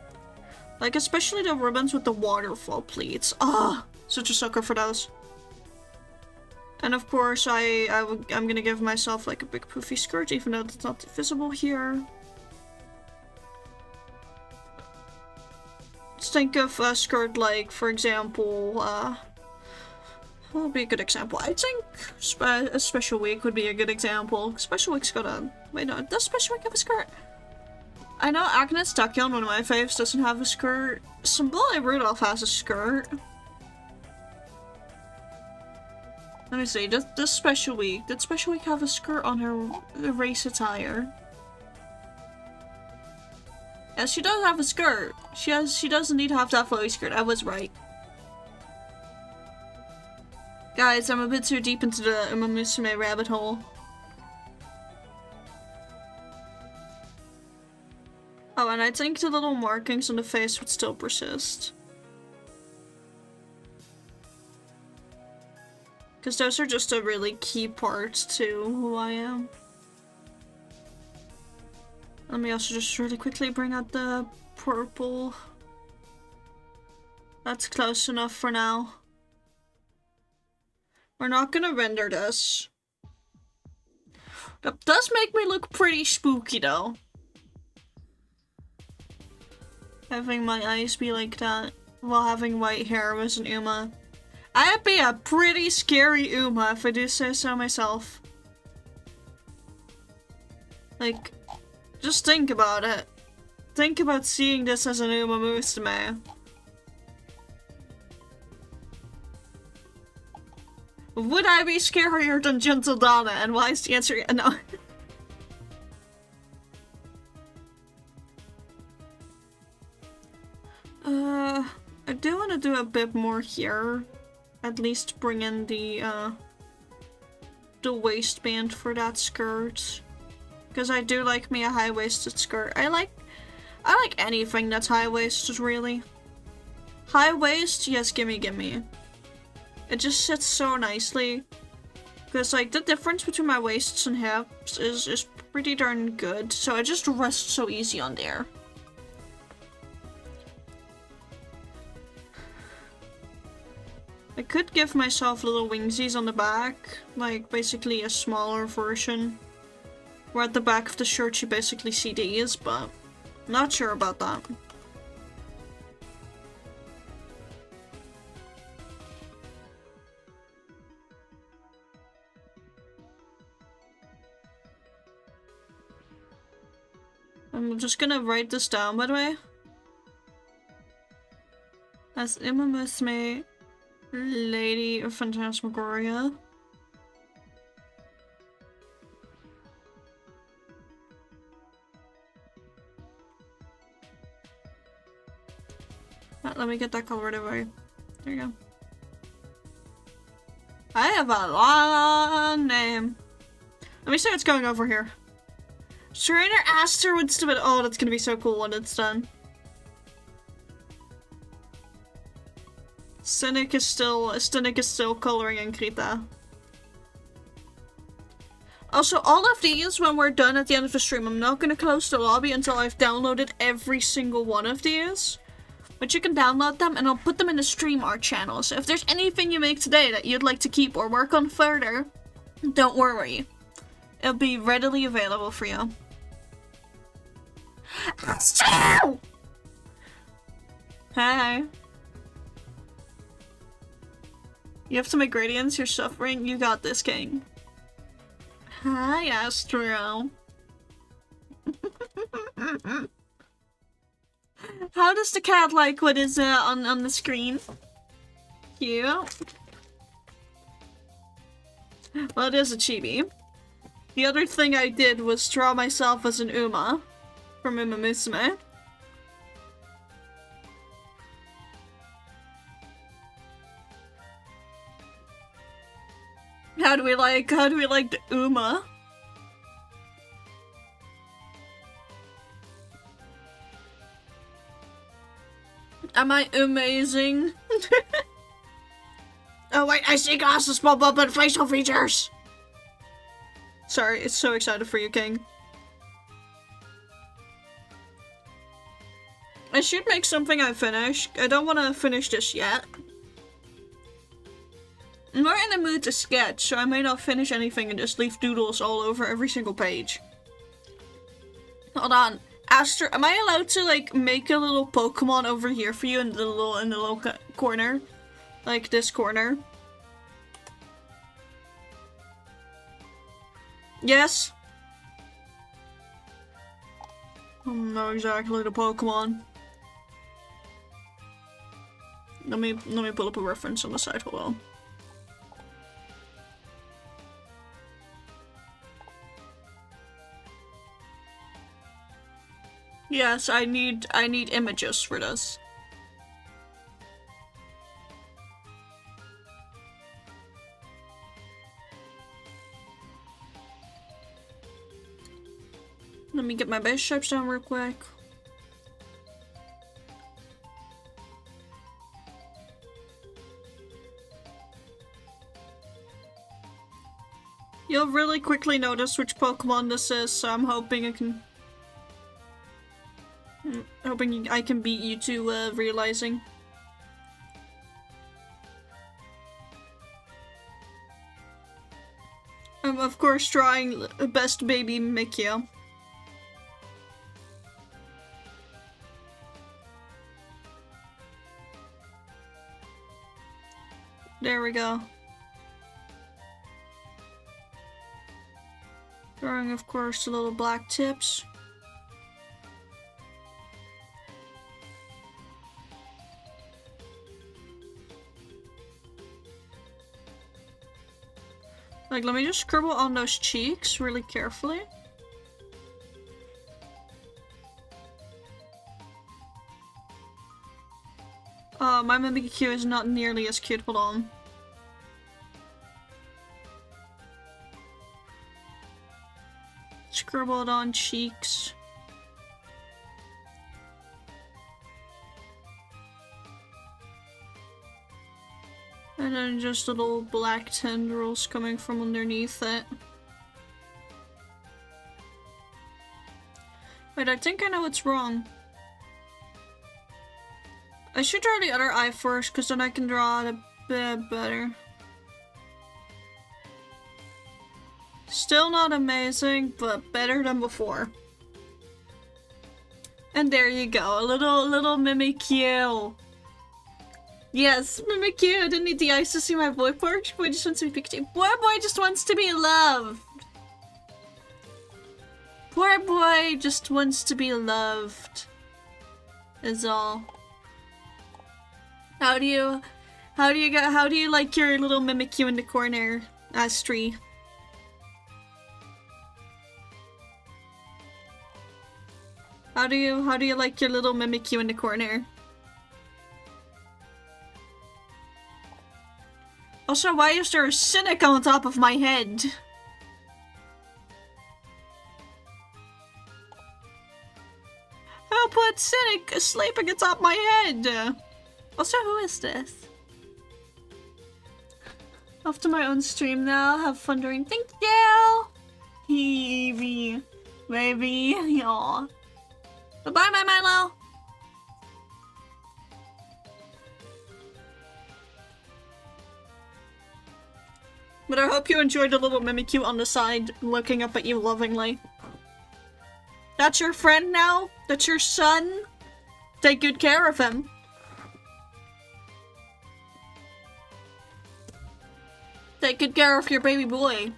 Like especially the ribbons with the waterfall pleats. Ah, such a sucker for those. And of course I'm gonna give myself like a big poofy skirt, even though it's not visible here. Just think of a skirt like, for example, what would be a good example? I think a Special Week would be a good example. Special Week's got a... Wait, no, does Special Week have a skirt? I know Agnes Tachyon, one of my faves, doesn't have a skirt. Symbole Rudolph has a skirt. Let me see, does Special Week... Did Special Week have a skirt on her race attire? Yes, she does have a skirt. She doesn't need to have that flowy skirt. I was right. Guys, I'm a bit too deep into the Uma Musume rabbit hole. Oh, and I think the little markings on the face would still persist. Because those are just a really key part to who I am. Let me also just really quickly bring out the purple. That's close enough for now. We're not gonna render this. That does make me look pretty spooky though. Having my eyes be like that while having white hair was an Uma. I'd be a pretty scary Uma if I do say so myself. Like, just think about it. Think about seeing this as an Uma Musume. Would I be scarier than Gentle Donna? And why is the answer no? I do want to do a bit more here. At least bring in the waistband for that skirt. Because I do like me a high-waisted skirt. I like anything that's high-waisted, really. High waist, yes, gimme gimme. It just sits so nicely. Because, like, the difference between my waists and hips is pretty darn good, so I just rest so easy on there. I could give myself little wingsies on the back, like basically a smaller version. Where at the back of the shirt you basically see these, but not sure about that. I'm just gonna write this down, by the way. As MAGMA LadyPhantasma. Let me get that colored away. There you go. I have a long name. Let me see what's going over here. Trainer Aster would still. Oh, that's gonna be so cool when it's done. Cynic is still coloring in Krita. Also, all of these, when we're done at the end of the stream, I'm not gonna close the lobby until I've downloaded every single one of these. But you can download them and I'll put them in the stream art channel. So if there's anything you make today that you'd like to keep or work on further, don't worry. It'll be readily available for you. Hi. You have to make gradients, you're suffering. You got this, King. Hi, Astro. How does the cat like what is on the screen? Cute. Well, it is a chibi. The other thing I did was draw myself as an Uma from MAGMA. How do we like the Uma? Am I amazing? Oh wait, I see glasses pop up and facial features! Sorry, it's so excited for you, King. I should make something I finish. I don't want to finish this yet. I'm not in the mood to sketch, so I may not finish anything and just leave doodles all over every single page. Hold on. Aster, am I allowed to like make a little Pokemon over here for you in the little corner? Like this corner? Yes? I don't know exactly the Pokemon. Let me pull up a reference on the side, hold on. Yes, I need images for this. Let me get my base shapes down real quick. You'll really quickly notice which Pokemon this is, so I'm hoping I can... hoping I can beat you to realizing. I'm of course trying best baby Mikio. There we go. Drawing of course the little black tips. Like, let me just scribble on those cheeks really carefully. My Mimikyu is not nearly as cute, hold on. Scribble it on cheeks. And then just little black tendrils coming from underneath it. Wait, I think I know what's wrong. I should draw the other eye first, because then I can draw it a bit better. Still not amazing, but better than before. And there you go, a little Mimikyu. Yes, Mimikyu, I didn't need the eyes to see my boy. Poor boy just wants to be picked up. Poor boy just wants to be loved. Poor boy just wants to be loved. Is all. How do you like your little Mimikyu in the corner, Astri? How do you like your little Mimikyu in the corner? Also, why is there a cynic on top of my head? I'll put cynic sleeping atop my head. Also, who is this? Off to my own stream now. Have fun during. Thank you. Heavy, baby, y'all. Bye-bye, my Milo! But I hope you enjoyed the little Mimikyu on the side, looking up at you lovingly. That's your friend now? That's your son? Take good care of him. Take good care of your baby boy.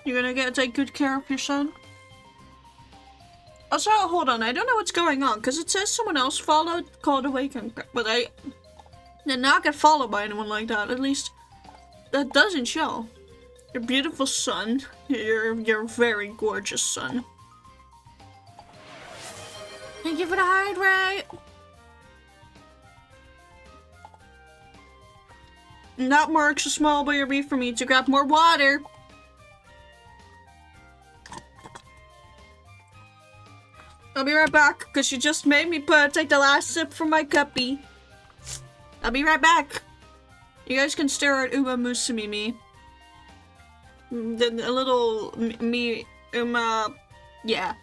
You're gonna take good care of your son? Also, hold on, I don't know what's going on, because it says someone else followed, called Awaken, but I did not get followed by anyone like that, at least that doesn't show. Your beautiful son, your very gorgeous son. Thank you for the heart rate! And that marks a small baby for me to grab more water. I'll be right back, because you just made me take the last sip from my cuppy. I'll be right back. You guys can stare at Uma Musume. The little me, Uma, yeah.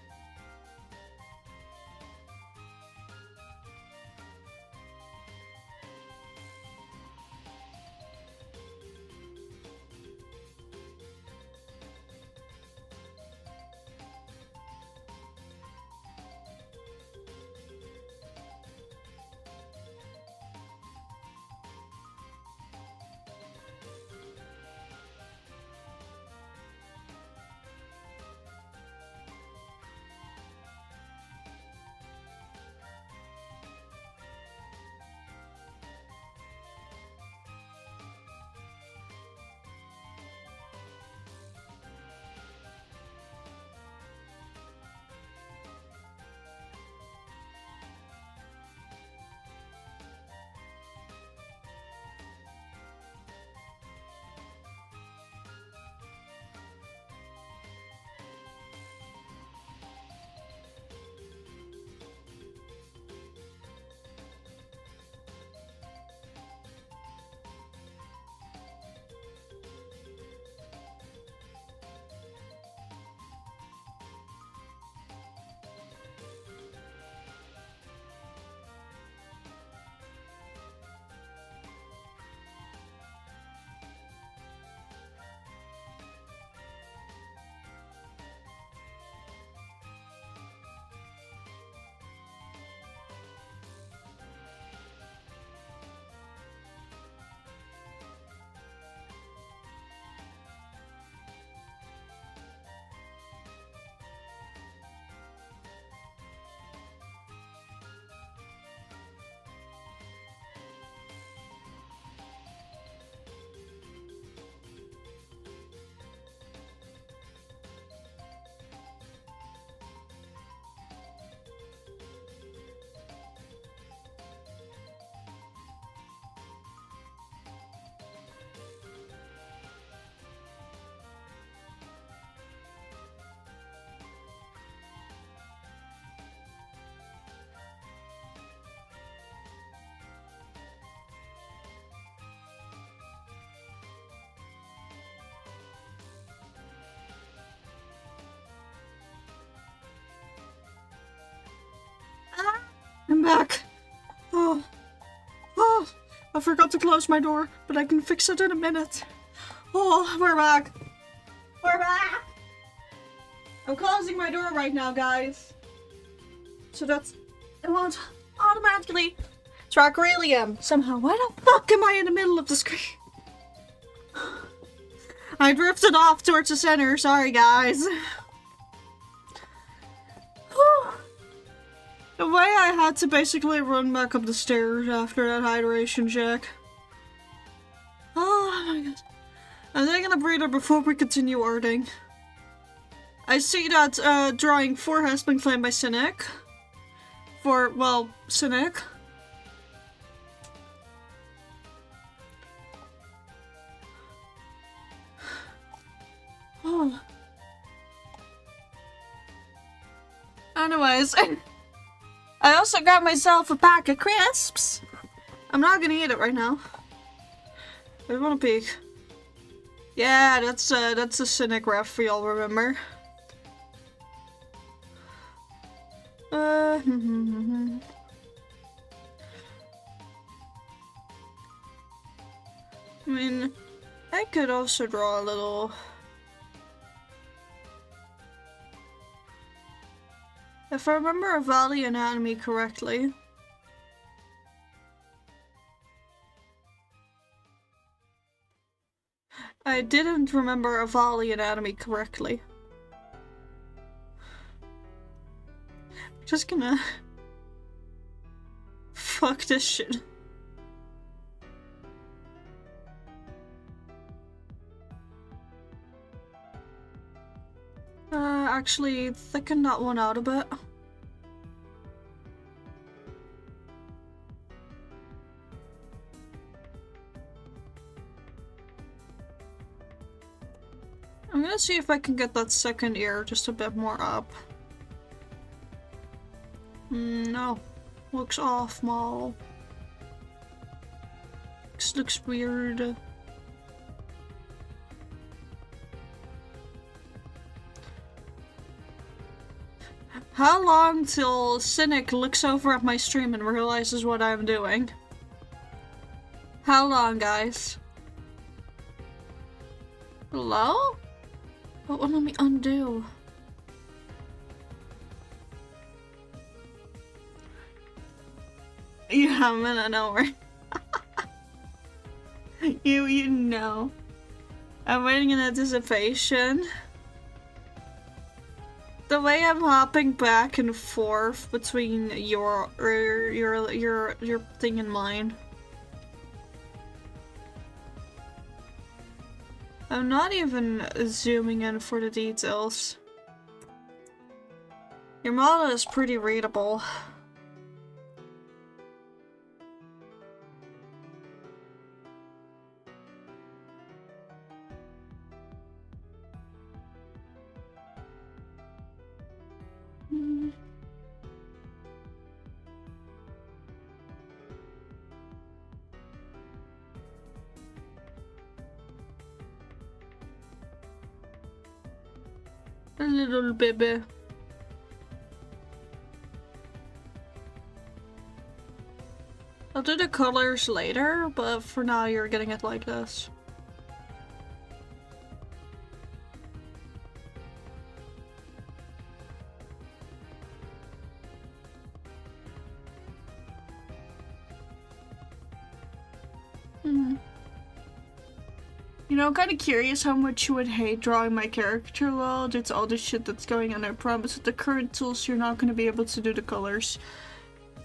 back. Oh. Oh. I forgot to close my door, but I can fix it in a minute. Oh, we're back. We're back! I'm closing my door right now, guys. So that's... it won't automatically track Relium somehow. Why the fuck am I in the middle of the screen? I drifted off towards the center. Sorry, guys. The way I had to basically run back up the stairs after that hydration check. Oh my god. I'm taking a breather before we continue arting. I see that drawing 4 has been claimed by Cynic. For, well, Cynic. Oh. Anyways, I also got myself a pack of crisps. I'm not gonna eat it right now. I want a peek. Yeah, that's a Cynic ref for y'all remember. I mean, I could also draw a little... If I remember a Valley anatomy correctly... I didn't remember a Valley anatomy correctly. Just gonna... fuck this shit. Actually, thicken that one out a bit. I'm gonna see if I can get that second ear just a bit more up. No. Looks off, Mal. Looks weird. How long till Cynic looks over at my stream and realizes what I'm doing? How long, guys? Hello? What will let me undo? Yeah, I'm gonna know where. You know. I'm waiting in anticipation. The way I'm hopping back and forth between your thing and mine. I'm not even zooming in for the details. Your model is pretty readable. A little baby. I'll do the colors later, but for now you're getting it like this. You know, I'm kind of curious how much you would hate drawing my character well due to all the shit that's going on. I promise with the current tools you're not going to be able to do the colors.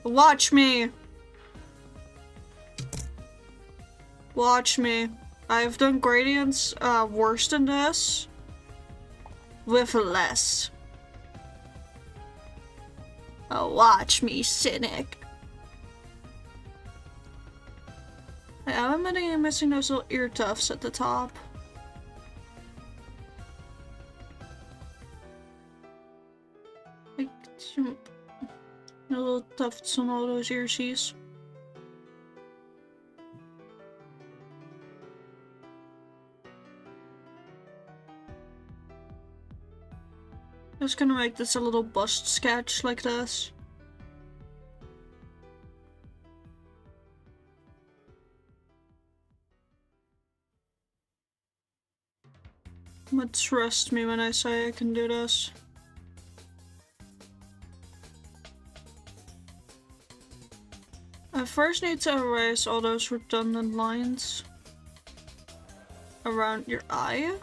Watch me! Watch me. I've done gradients worse than this. With less. Oh, watch me, Cynic. I'm missing those little ear tufts at the top. Like, the little tufts on all those earsies. Just gonna make this a little bust sketch like this. But trust me when I say I can do this. I first need to erase all those redundant lines around your eye.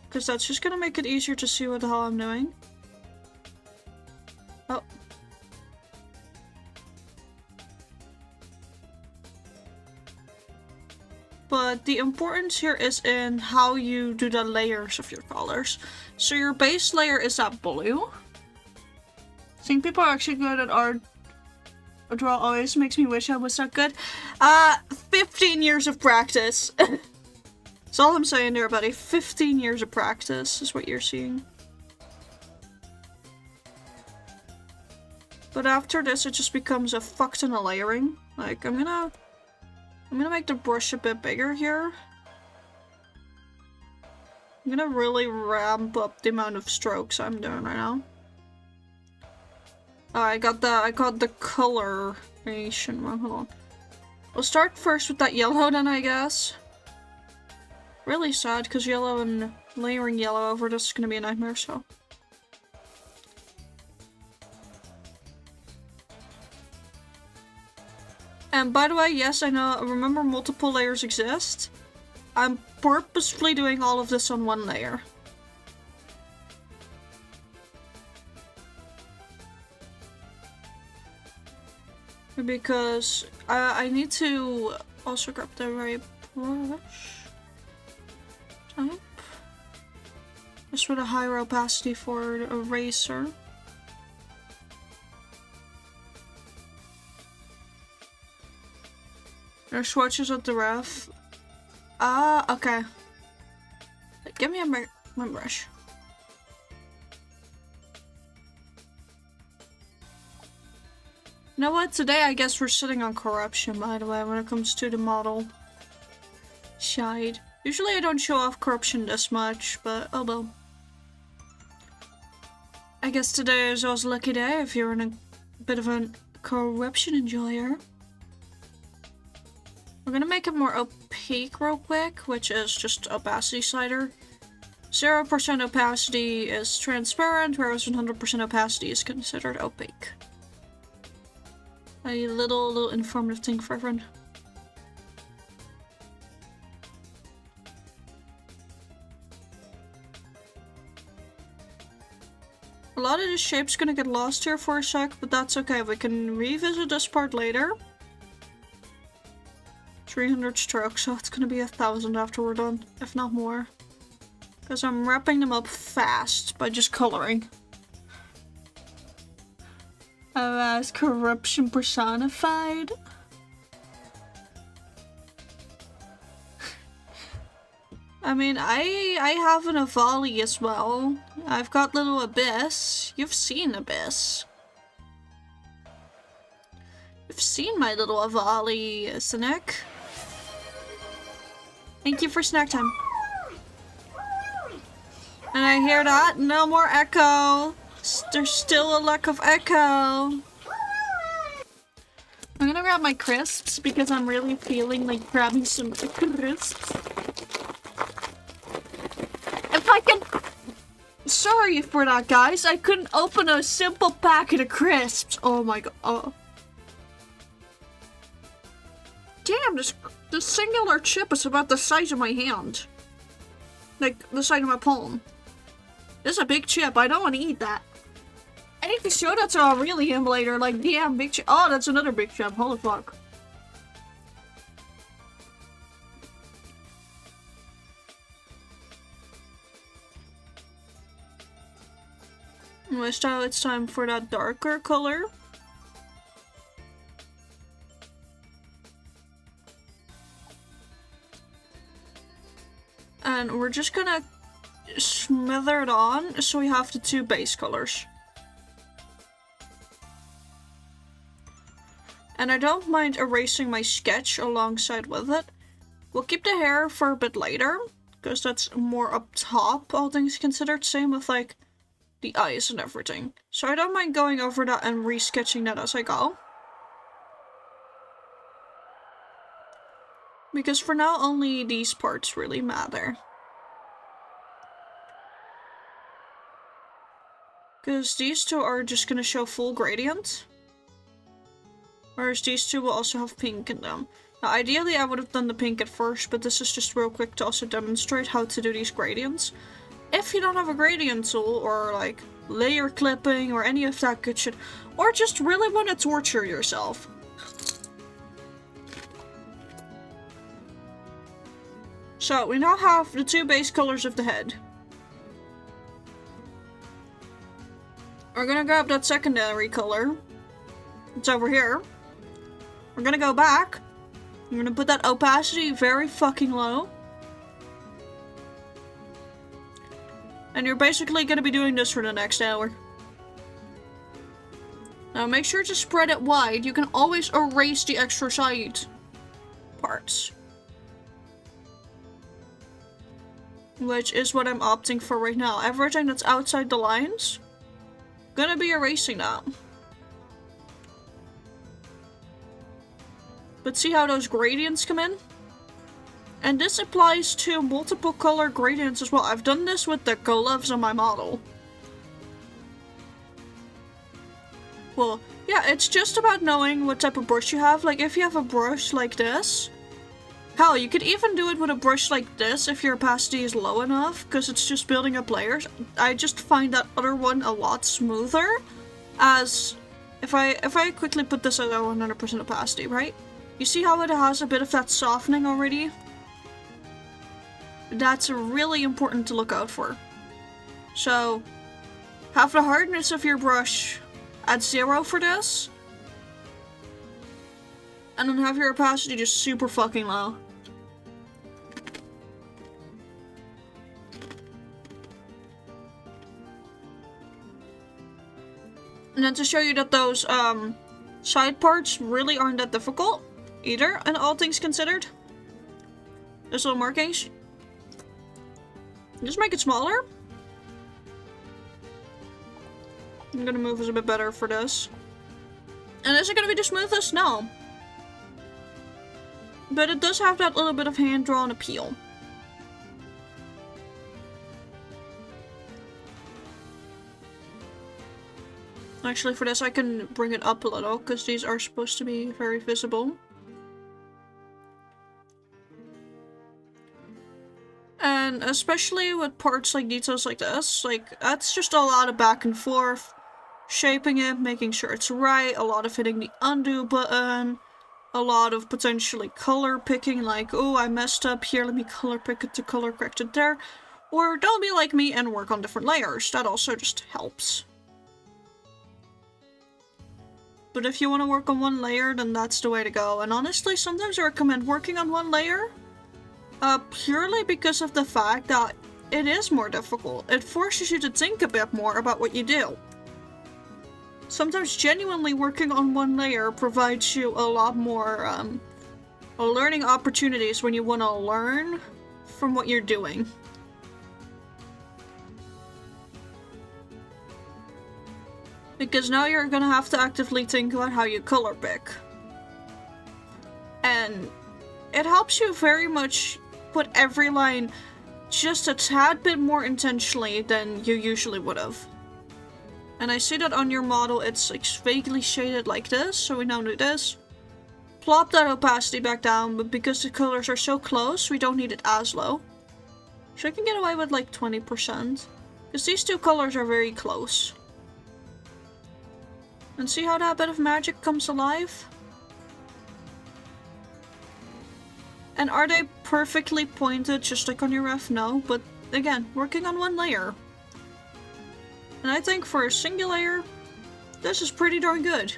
Because that's just gonna make it easier to see what the hell I'm doing. Oh. But the importance here is in how you do the layers of your colors. So your base layer is that blue. Seeing people are actually good at art draw always makes me wish I was that good. 15 years of practice. That's all I'm saying there, buddy. 15 years of practice is what you're seeing. But after this, it just becomes a fuck ton of layering. Like, I'm gonna make the brush a bit bigger here. I'm gonna really ramp up the amount of strokes I'm doing right now. I got the coloration wrong. Hold on. We'll start first with that yellow then, I guess. Really sad, because yellow and layering yellow over this is gonna be a nightmare, so. And by the way, yes, I know, remember multiple layers exist. I'm purposefully doing all of this on one layer. Because I need to also grab the right brush type. Just with a higher opacity for the eraser. There's swatches at the ref. Okay. Give me my brush. You know what? Today I guess we're sitting on corruption, by the way, when it comes to the model side. Usually I don't show off corruption this much, but oh well. I guess today is also a lucky day if you're in a bit of a corruption enjoyer. We're gonna make it more opaque real quick, which is just opacity slider. 0% opacity is transparent, whereas 100% opacity is considered opaque. A little informative thing for everyone. A lot of the shape's gonna get lost here for a sec, but that's okay. We can revisit this part later. 300 strokes, so it's gonna be 1,000 after we're done, if not more. Because I'm wrapping them up fast by just coloring. Oh, as corruption personified. I mean, I have an Avali as well. I've got little Abyss. You've seen Abyss. You've seen my little Avali, Snack. Thank you for snack time. And I hear that. No more echo. There's still a lack of echo. I'm gonna grab my crisps because I'm really feeling like grabbing some crisps. If I can... Sorry for that, guys. I couldn't open a simple packet of crisps. Oh my god. Oh. Damn, this singular chip is about the size of my hand. Like, the size of my palm. This is a big chip. I don't want to eat that. I need to show that to Aurelian later. Like, damn, big chip. Oh, that's another big chip. Holy fuck. Now it's time for that darker color. And we're just gonna smother it on, so we have the two base colors. And I don't mind erasing my sketch alongside with it. We'll keep the hair for a bit later, because that's more up top, all things considered. Same with like the eyes and everything. So I don't mind going over that and re-sketching that as I go. Because for now, only these parts really matter. Because these two are just gonna show full gradient. Whereas these two will also have pink in them. Now ideally I would have done the pink at first, but this is just real quick to also demonstrate how to do these gradients. If you don't have a gradient tool, or like layer clipping, or any of that good shit, or just really want to torture yourself. So we now have the two base colors of the head. We're gonna grab that secondary color. It's over here. We're gonna go back. I'm gonna put that opacity very fucking low. And you're basically gonna be doing this for the next hour. Now make sure to spread it wide. You can always erase the extra side parts. Which is what I'm opting for right now. Everything that's outside the lines, gonna be erasing that. But see how those gradients come in? And this applies to multiple color gradients as well. I've done this with the gloves on my model. Well, yeah, it's just about knowing what type of brush you have. Like, if you have a brush like this, hell, you could even do it with a brush like this if your opacity is low enough, because it's just building up layers. I just find that other one a lot smoother, as if I quickly put this at 100% opacity, right? You see how it has a bit of that softening already? That's really important to look out for. So, have the hardness of your brush at 0 for this. And then have your opacity just super fucking low. And then to show you that those side parts really aren't that difficult either, and all things considered. Those little markings. Just make it smaller. I'm gonna move this a bit better for this. And is it gonna be the smoothest? No. But it does have that little bit of hand-drawn appeal. Actually, for this I can bring it up a little, because these are supposed to be very visible. And especially with parts like details like this, like, that's just a lot of back and forth. Shaping it, making sure it's right, a lot of hitting the undo button. A lot of potentially color picking, like, oh, I messed up here, let me color pick it to color correct it there. Or don't be like me and work on different layers, that also just helps. But if you want to work on one layer, then that's the way to go. And honestly, sometimes I recommend working on one layer, purely because of the fact that it is more difficult. It forces you to think a bit more about what you do. Sometimes genuinely working on one layer provides you a lot more learning opportunities when you want to learn from what you're doing. Because now you're gonna have to actively think about how you color pick. And it helps you very much put every line just a tad bit more intentionally than you usually would have. And I see that on your model it's like vaguely shaded like this, so we now do this. Plop that opacity back down, but because the colors are so close, we don't need it as low. So I can get away with like 20%. Because these two colors are very close. And see how that bit of magic comes alive? And are they perfectly pointed just like on your ref? No, but again, working on one layer. And I think for a single layer, this is pretty darn good.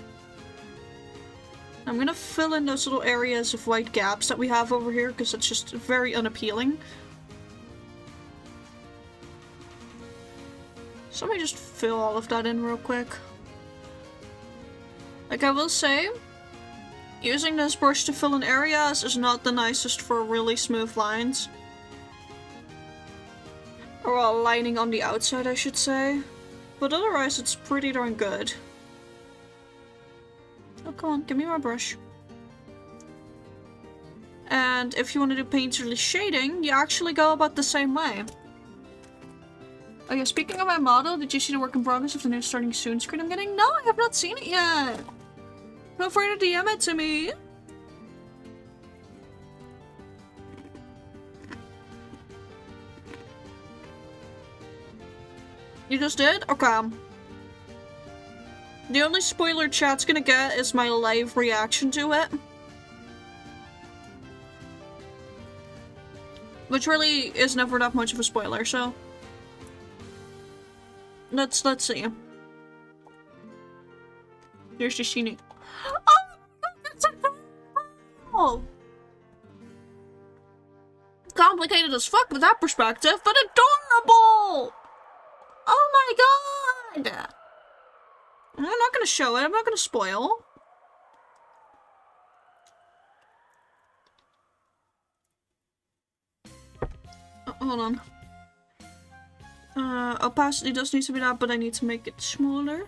I'm gonna fill in those little areas of white gaps that we have over here, because it's just very unappealing. So let me just fill all of that in real quick. Like, I will say, using this brush to fill in areas is not the nicest for really smooth lines. Or lining on the outside, I should say. But otherwise, it's pretty darn good. Oh, come on, give me my brush. And if you want to do painterly shading, you actually go about the same way. Oh yeah, speaking of my model, did you see the work in progress of the new starting soon screen I'm getting? No, I have not seen it yet. Feel free to DM it to me. You just did? Okay. The only spoiler chat's gonna get is my live reaction to it. Which really is never that much of a spoiler, so... Let's see. There's the Shini. Oh! That's adorable! Complicated as fuck with that perspective, but adorable! Oh my god! I'm not gonna show it, I'm not gonna spoil. Hold on. Opacity does need to be that, but I need to make it smaller.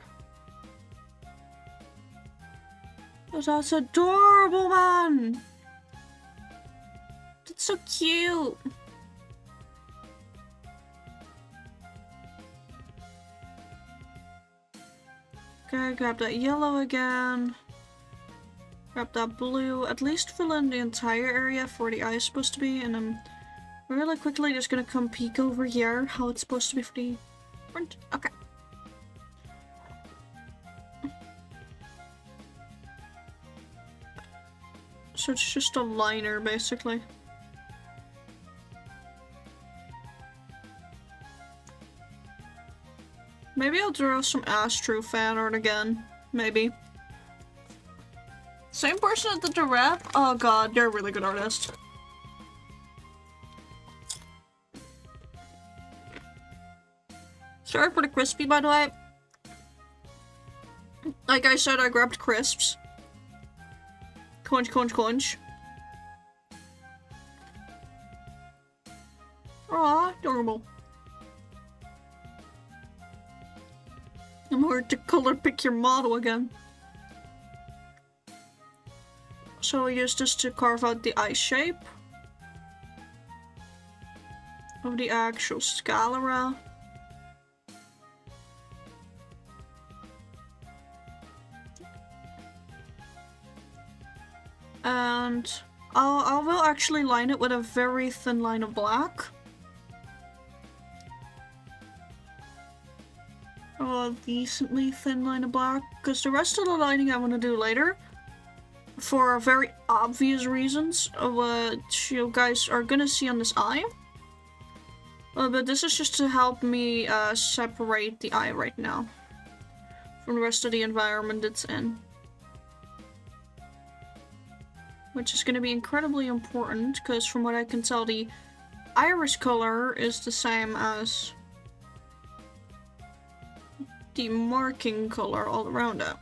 Oh, that's adorable, man! That's so cute! Okay, grab that yellow again. Grab that blue, at least fill in the entire area for where the eye is supposed to be, and I'm really quickly just gonna come peek over here how it's supposed to be for the front. Okay. So it's just a liner, basically. Maybe I'll draw some Astro fan art again. Maybe. Same person that did the rep? Oh god, they're a really good artist. Sorry for the crispy, by the way. Like I said, I grabbed crisps. Crunch, crunch, crunch. Aw, adorable. I'm hard to color pick your model again. So I use this to carve out the eye shape of the actual scalera. And I will actually line it with a very thin line of black. A decently thin line of black, because the rest of the lining I want to do later, for very obvious reasons, what you guys are gonna see on this eye. But this is just to help me separate the eye right now from the rest of the environment it's in. Which is going to be incredibly important, because from what I can tell, the iris color is the same as the marking color all around it.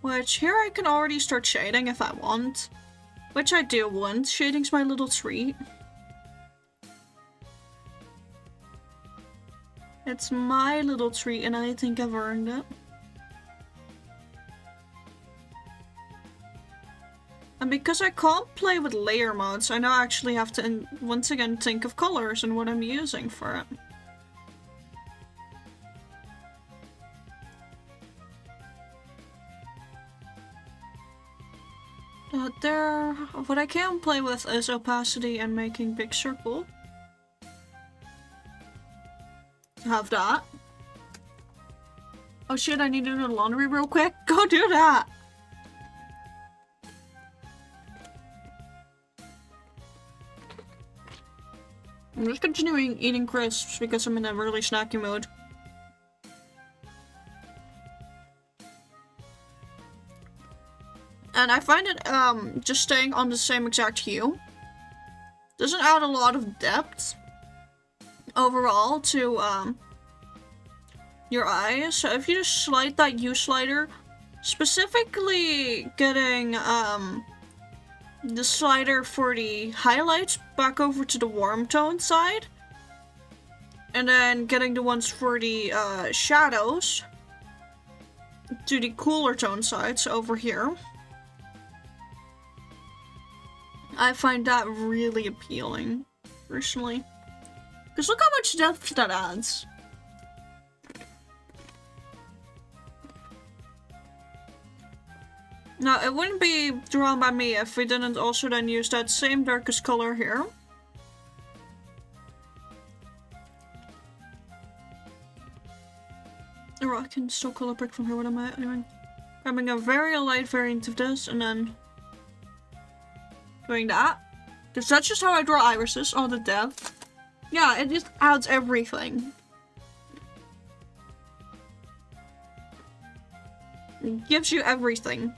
Which, here I can already start shading if I want. Which I do want. Shading's my little treat. It's my little treat and I think I've earned it. And because I can't play with layer mods, I now actually have to once again think of colors and what I'm using for it. What I can play with is opacity and making big circle. Have that. Oh shit, I need to do the laundry real quick. Go do that! I'm just continuing eating crisps because I'm in a really snacky mood. And I find it, just staying on the same exact hue doesn't add a lot of depth overall to, your eyes. So if you just slide that hue slider, specifically getting, the slider for the highlights back over to the warm tone side, and then getting the ones for the, shadows to the cooler tone sides over here. I find that really appealing, personally. Because look how much depth that adds. Now, it wouldn't be drawn by me if we didn't also then use that same darkest color here. Or I can still color pick from here, what am I doing? Grabbing a very light variant of this and then doing that. Because that's just how I draw irises, all the depth. Yeah, it just adds everything. It gives you everything.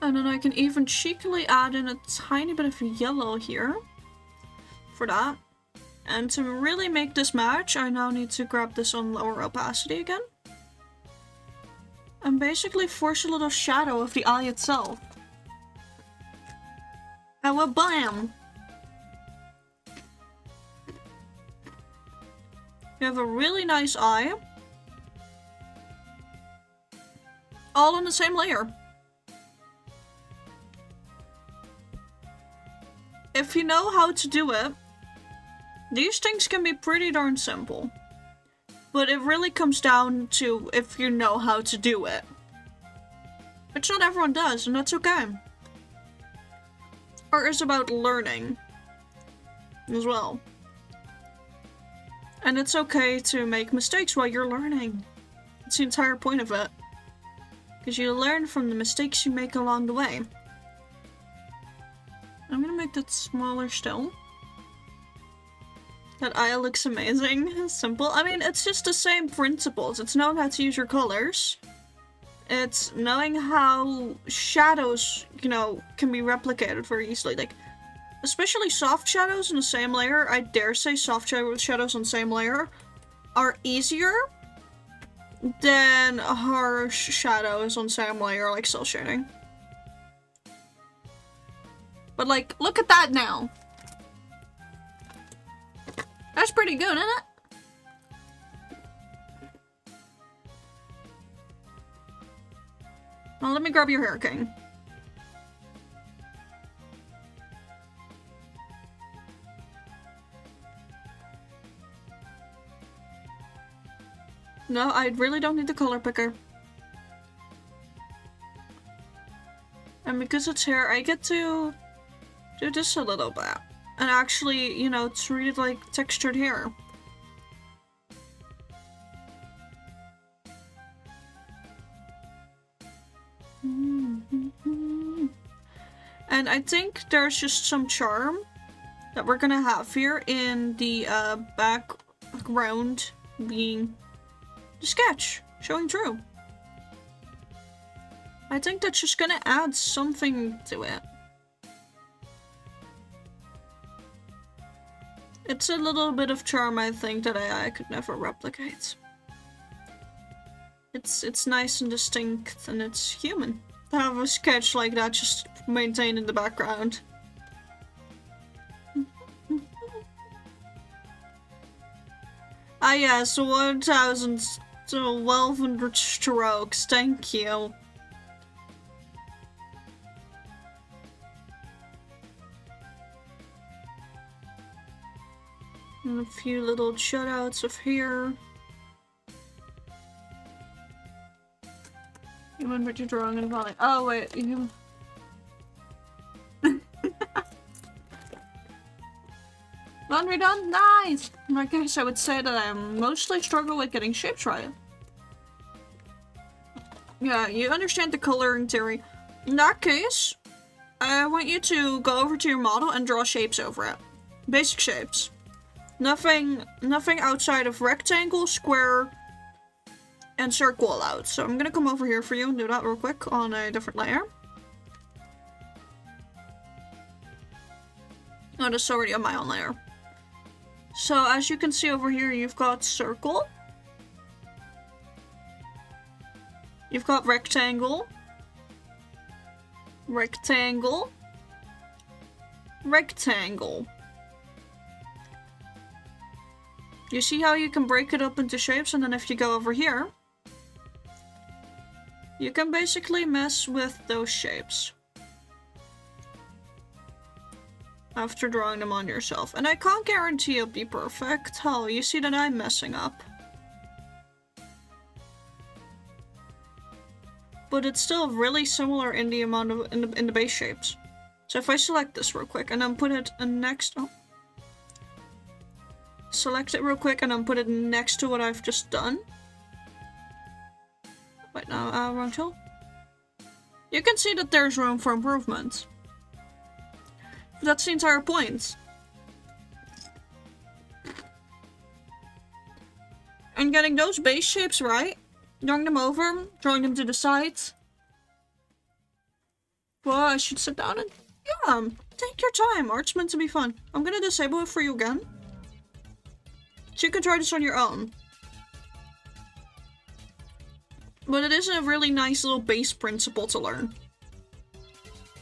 And then I can even cheekily add in a tiny bit of yellow here for that. And to really make this match, I now need to grab this on lower opacity again. And basically force a little shadow of the eye itself. And well, bam! You have a really nice eye. All on the same layer. If you know how to do it, these things can be pretty darn simple. But it really comes down to if you know how to do it. Which not everyone does, and that's okay. Art is about learning as well. And it's okay to make mistakes while you're learning. It's the entire point of it. Because you learn from the mistakes you make along the way. I'm gonna make that smaller still. That eye looks amazing. Simple. I mean, it's just the same principles. It's knowing how to use your colors. It's knowing how shadows, you know, can be replicated very easily. Like, especially soft shadows in the same layer. I dare say soft shadows on the same layer are easier than harsh shadows on the same layer, like cell shading. But like, look at that now. That's pretty good, isn't it? Now let me grab your hair, King. No, I really don't need the color picker. And because it's hair, I get to do this a little bit. And actually, you know, treat it like textured hair. And I think there's just some charm that we're gonna have here in the background being the sketch, showing through. I think that's just gonna add something to it. It's a little bit of charm, I think, that I could never replicate. It's nice and distinct, and it's human to have a sketch like that just maintained in the background. Ah yes, 1,200 strokes, thank you. And a few little shoutouts of here. You wonder what you're drawing in the Oh wait, you. Laundry done? Nice! I guess I would say that I mostly struggle with getting shapes right. Yeah, you understand the coloring theory. In that case, I want you to go over to your model and draw shapes over it. Basic shapes. Nothing outside of rectangle, square, and circle allowed. So I'm gonna come over here for you and do that real quick on a different layer. Oh, this is already on my own layer. So as you can see over here, you've got circle. You've got rectangle. Rectangle. rectangle. You see how you can break it up into shapes, and then if you go over here, you can basically mess with those shapes after drawing them on yourself. And I can't guarantee it'll be perfect. Hell, you see that I'm messing up. But it's still really similar in the amount of in the base shapes. So if I select this real quick and then put it next, select it real quick and then put it next to what I've just done. Wait, now wrong tool. You can see that there's room for improvement. That's the entire point. And getting those base shapes right, drawing them over, drawing them to the sides. Well, I should sit down and, yeah, take your time. Art's meant to be fun. I'm gonna disable it for you again. So you can try this on your own. But it is a really nice little base principle to learn.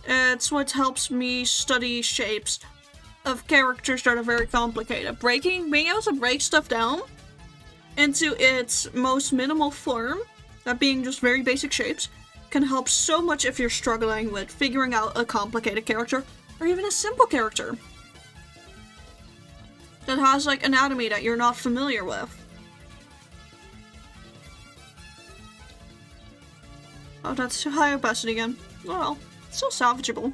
It's what helps me study shapes of characters that are very complicated. Being able to break stuff down into its most minimal form, that being just very basic shapes, can help so much if you're struggling with figuring out a complicated character, or even a simple character that has like anatomy that you're not familiar with. Oh, that's too high opacity again. Oh well, it's still salvageable.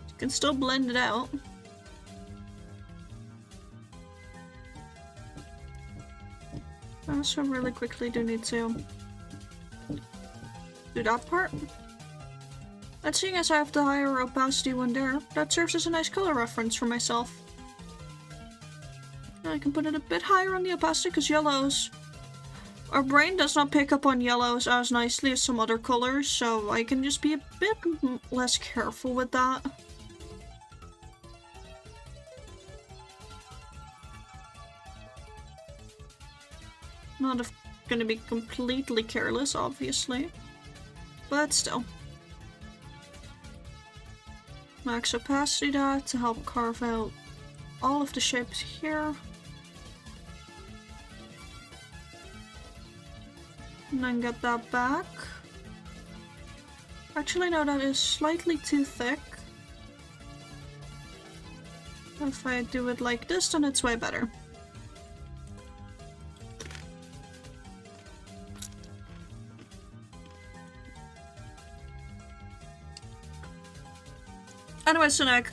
You can still blend it out. I also really quickly do need to do that part. And seeing as I have the higher opacity one there, that serves as a nice color reference for myself. And I can put it a bit higher on the opacity because yellows... Our brain does not pick up on yellows as nicely as some other colors, so I can just be a bit less careful with that. Not gonna be completely careless, obviously, but still. Max opacity that to help carve out all of the shapes here. And then get that back. Actually, no, that is slightly too thick. If I do it like this, then it's way better. Anyway, Sinek.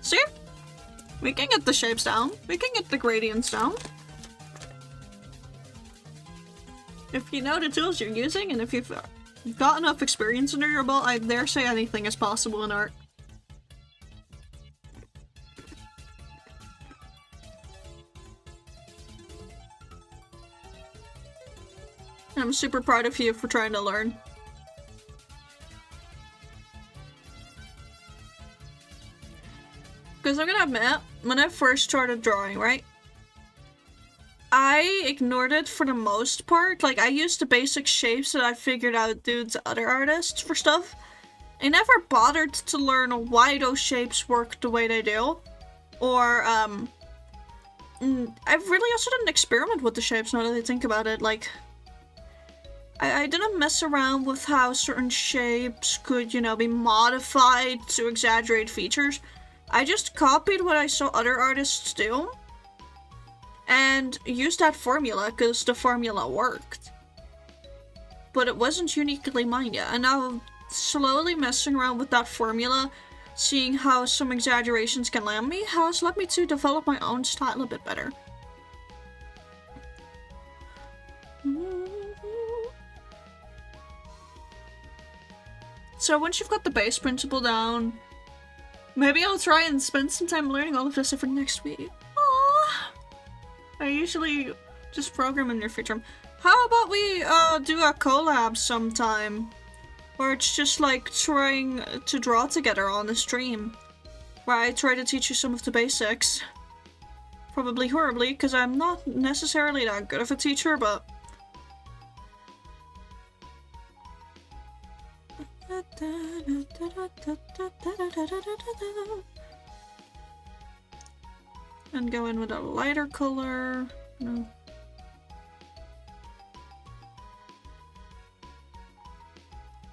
See? We can get the shapes down. We can get the gradients down. If you know the tools you're using, and if you've got enough experience under your belt, I dare say anything is possible in art. I'm super proud of you for trying to learn. Because I'm gonna admit, when I first started drawing, right? I ignored it for the most part. Like, I used the basic shapes that I figured out due to other artists for stuff. I never bothered to learn why those shapes work the way they do. Or, I really also didn't experiment with the shapes now that I think about it. Like, I didn't mess around with how certain shapes could, you know, be modified to exaggerate features. I just copied what I saw other artists do. And used that formula because the formula worked. But it wasn't uniquely mine yet. And now slowly messing around with that formula, seeing how some exaggerations can land me, has led me to develop my own style a bit better. So once you've got the base principle down, maybe I'll try and spend some time learning all of this for next week. I usually just program in your free time. How about we do a collab sometime? Where it's just like trying to draw together on the stream. Where I try to teach you some of the basics. Probably horribly, because I'm not necessarily that good of a teacher, but... And go in with a lighter color. No.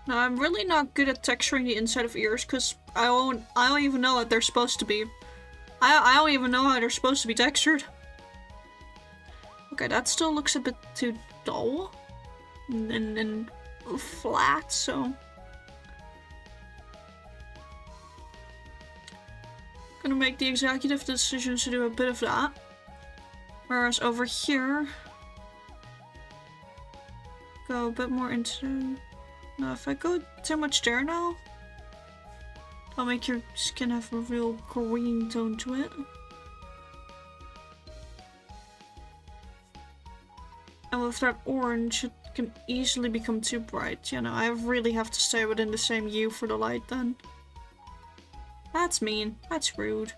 No, I'm really not good at texturing the inside of ears because I don't even know what they're supposed to be. I don't even know how they're supposed to be textured. Okay, that still looks a bit too dull and flat, so gonna make the executive decision to do a bit of that. Whereas over here, go a bit more into. No, if I go too much there now, I'll make your skin have a real green tone to it. And with that orange, it can easily become too bright. You know, I really have to stay within the same hue for the light then. That's mean. That's rude.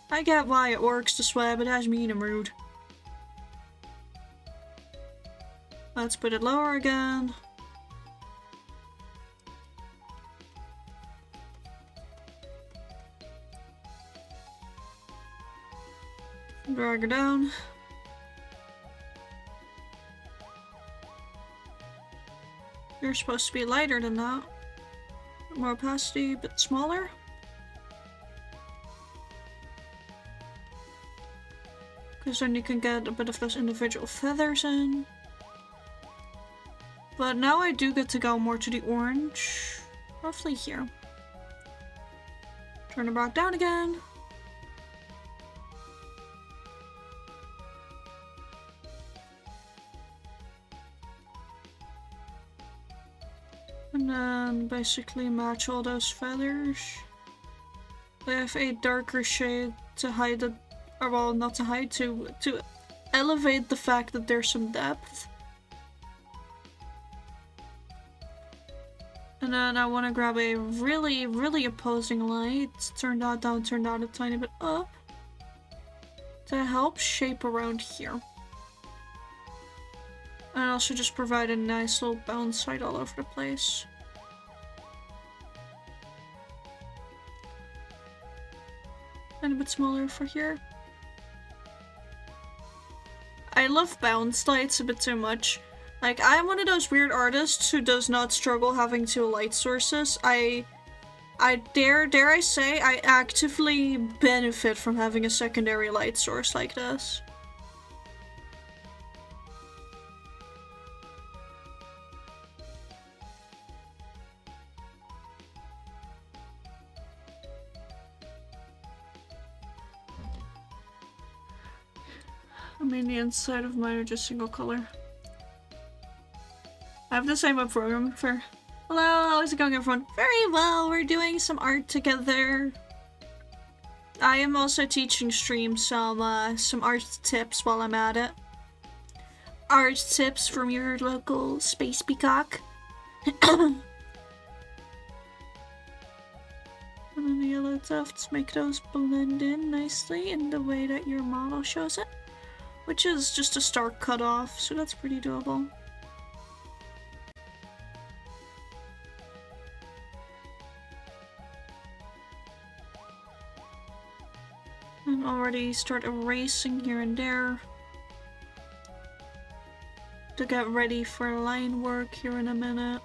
I get why it works this way, but that's mean and rude. Let's put it lower again. Drag her down. You're supposed to be lighter than that. More opacity, a bit smaller. Because then you can get a bit of those individual feathers in. But now I do get to go more to the orange. Roughly here. Turn it back down again. And then basically match all those feathers. I have a darker shade to hide it, or well, not to hide, to elevate the fact that there's some depth. And then I want to grab a really, really opposing light, turn that down, turn that a tiny bit up, to help shape around here. And also just provide a nice little bounce light all over the place. And a bit smaller for here. I love bounce lights a bit too much. Like, I'm one of those weird artists who does not struggle having two light sources. I dare I say, I actively benefit from having a secondary light source like this. I mean, the inside of mine are just single color. I have the same web program for. Hello, how's it going, everyone? Very well, we're doing some art together. I am also teaching stream some art tips while I'm at it. Art tips from your local Space Peacock. And then the yellow tufts make those blend in nicely in the way that your model shows it. Which is just a stark cutoff, so that's pretty doable. And already start erasing here and there to get ready for line work here in a minute.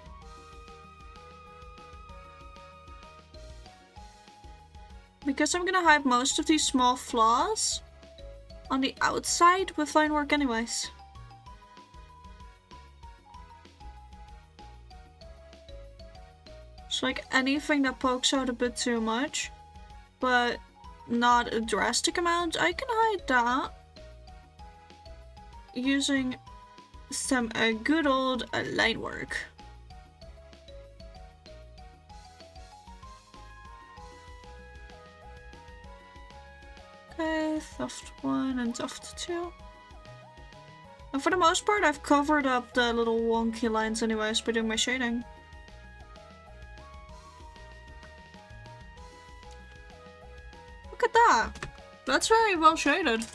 Because I'm gonna hide most of these small flaws on the outside with line work anyways. So like anything that pokes out a bit too much, but not a drastic amount, I can hide that using some good old line work. Okay, Tuft 1 and Tuft 2. And for the most part, I've covered up the little wonky lines anyways by doing my shading. Look at that! That's very well shaded.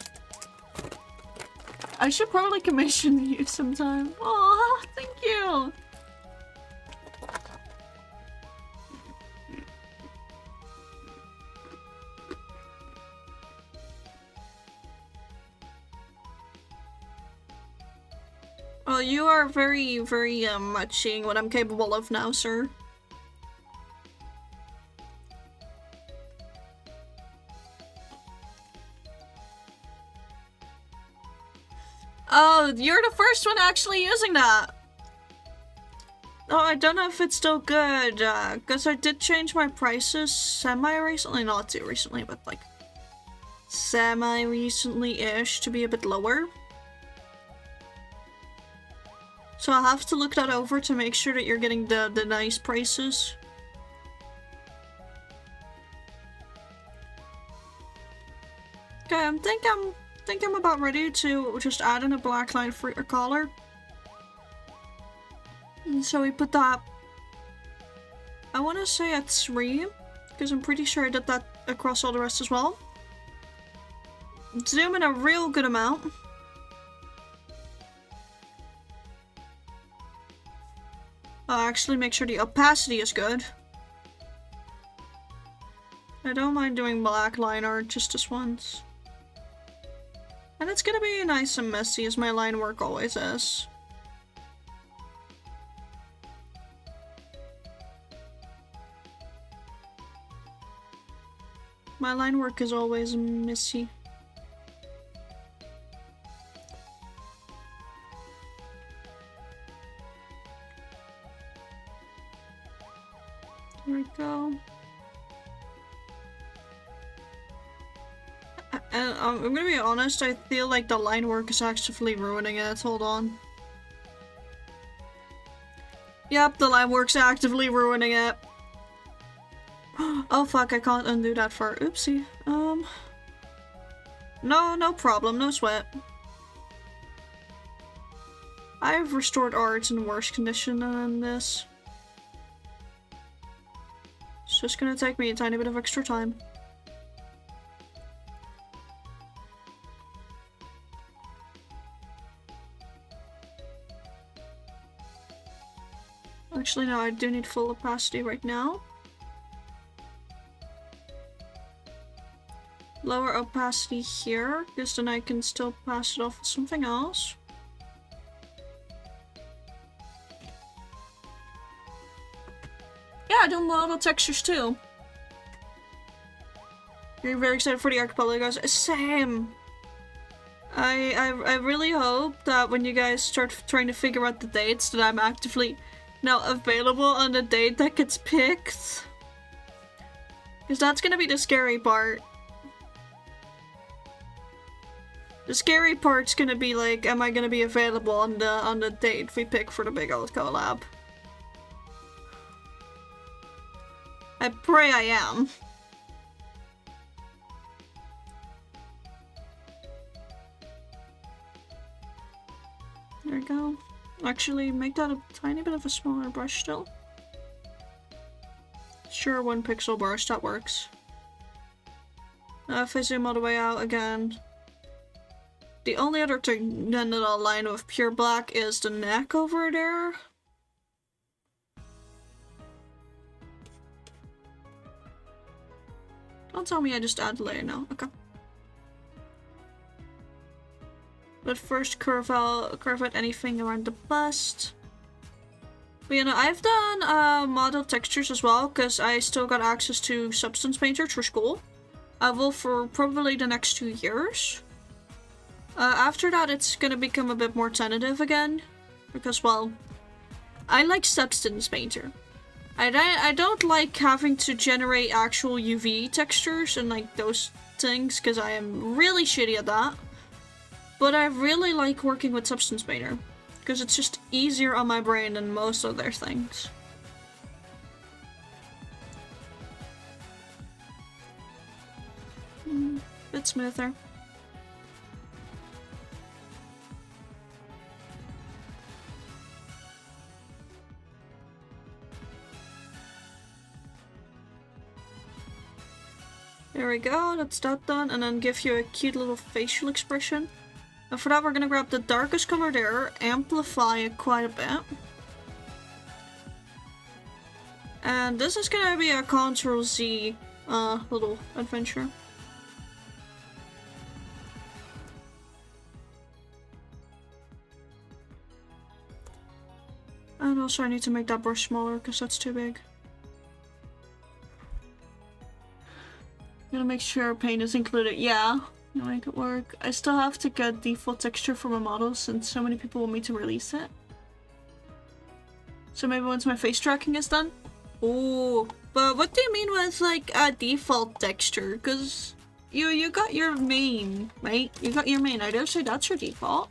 I should probably commission you sometime. Aw, thank you! you are very, very much seeing what I'm capable of now, sir. Oh, you're the first one actually using that. Oh, I don't know if it's still good, because I did change my prices semi-recently, not too recently, but like semi-recently-ish to be a bit lower. So I'll have to look that over to make sure that you're getting the nice prices. Okay, I think I'm about ready to just add in a black line for your collar. And so we put that, I want to say at 3, because I'm pretty sure I did that across all the rest as well. Zoom in a real good amount. Actually make sure the opacity is good. I don't mind doing black line art just this once. And it's gonna be nice and messy as my line work always is. My line work is always messy. There we go. And I'm gonna be honest, I feel like the line work is actively ruining it. Hold on. Yep, the line work's actively ruining it. Oh fuck, I can't undo that for oopsie. No problem, no sweat. I've restored art in worse condition than this. It's just gonna take me a tiny bit of extra time. Actually, no, I do need full opacity right now. Lower opacity here, because then I can still pass it off with something else. Yeah, I do model textures too. You're very excited for the archipelago, guys. Same! I really hope that when you guys start trying to figure out the dates that I'm actively now available on the date that gets picked. Because that's gonna be the scary part. The scary part's gonna be like, am I gonna be available on the date we pick for the big old collab? I pray I am. There we go. Actually, make that a tiny bit of a smaller brush still. Sure, 1 pixel brush, that works. Now if I zoom all the way out again. The only other thing then that I'll line with pure black is the neck over there. Don't tell me I just add the layer now. Okay. But first curve out anything around the bust. But you know, I've done model textures as well, because I still got access to Substance Painter through school. I will for probably the next 2 years. After that, it's gonna become a bit more tentative again. Because, well, I like Substance Painter. I don't like having to generate actual UV textures and like those things, because I am really shitty at that. But I really like working with Substance Painter, because it's just easier on my brain than most other things. Bit smoother. There we go, that's that done, and then give you a cute little facial expression. And for that we're gonna grab the darkest color there, amplify it quite a bit. And this is gonna be a Ctrl-Z little adventure. Also, I need to make that brush smaller because that's too big. Gonna make sure paint is included. Yeah, I'll make it work. I still have to get default texture for my model since so many people want me to release it. So maybe once my face tracking is done? Oh, but what do you mean with like a default texture? Because you got your main, right? You got your main. I don't say that's your default.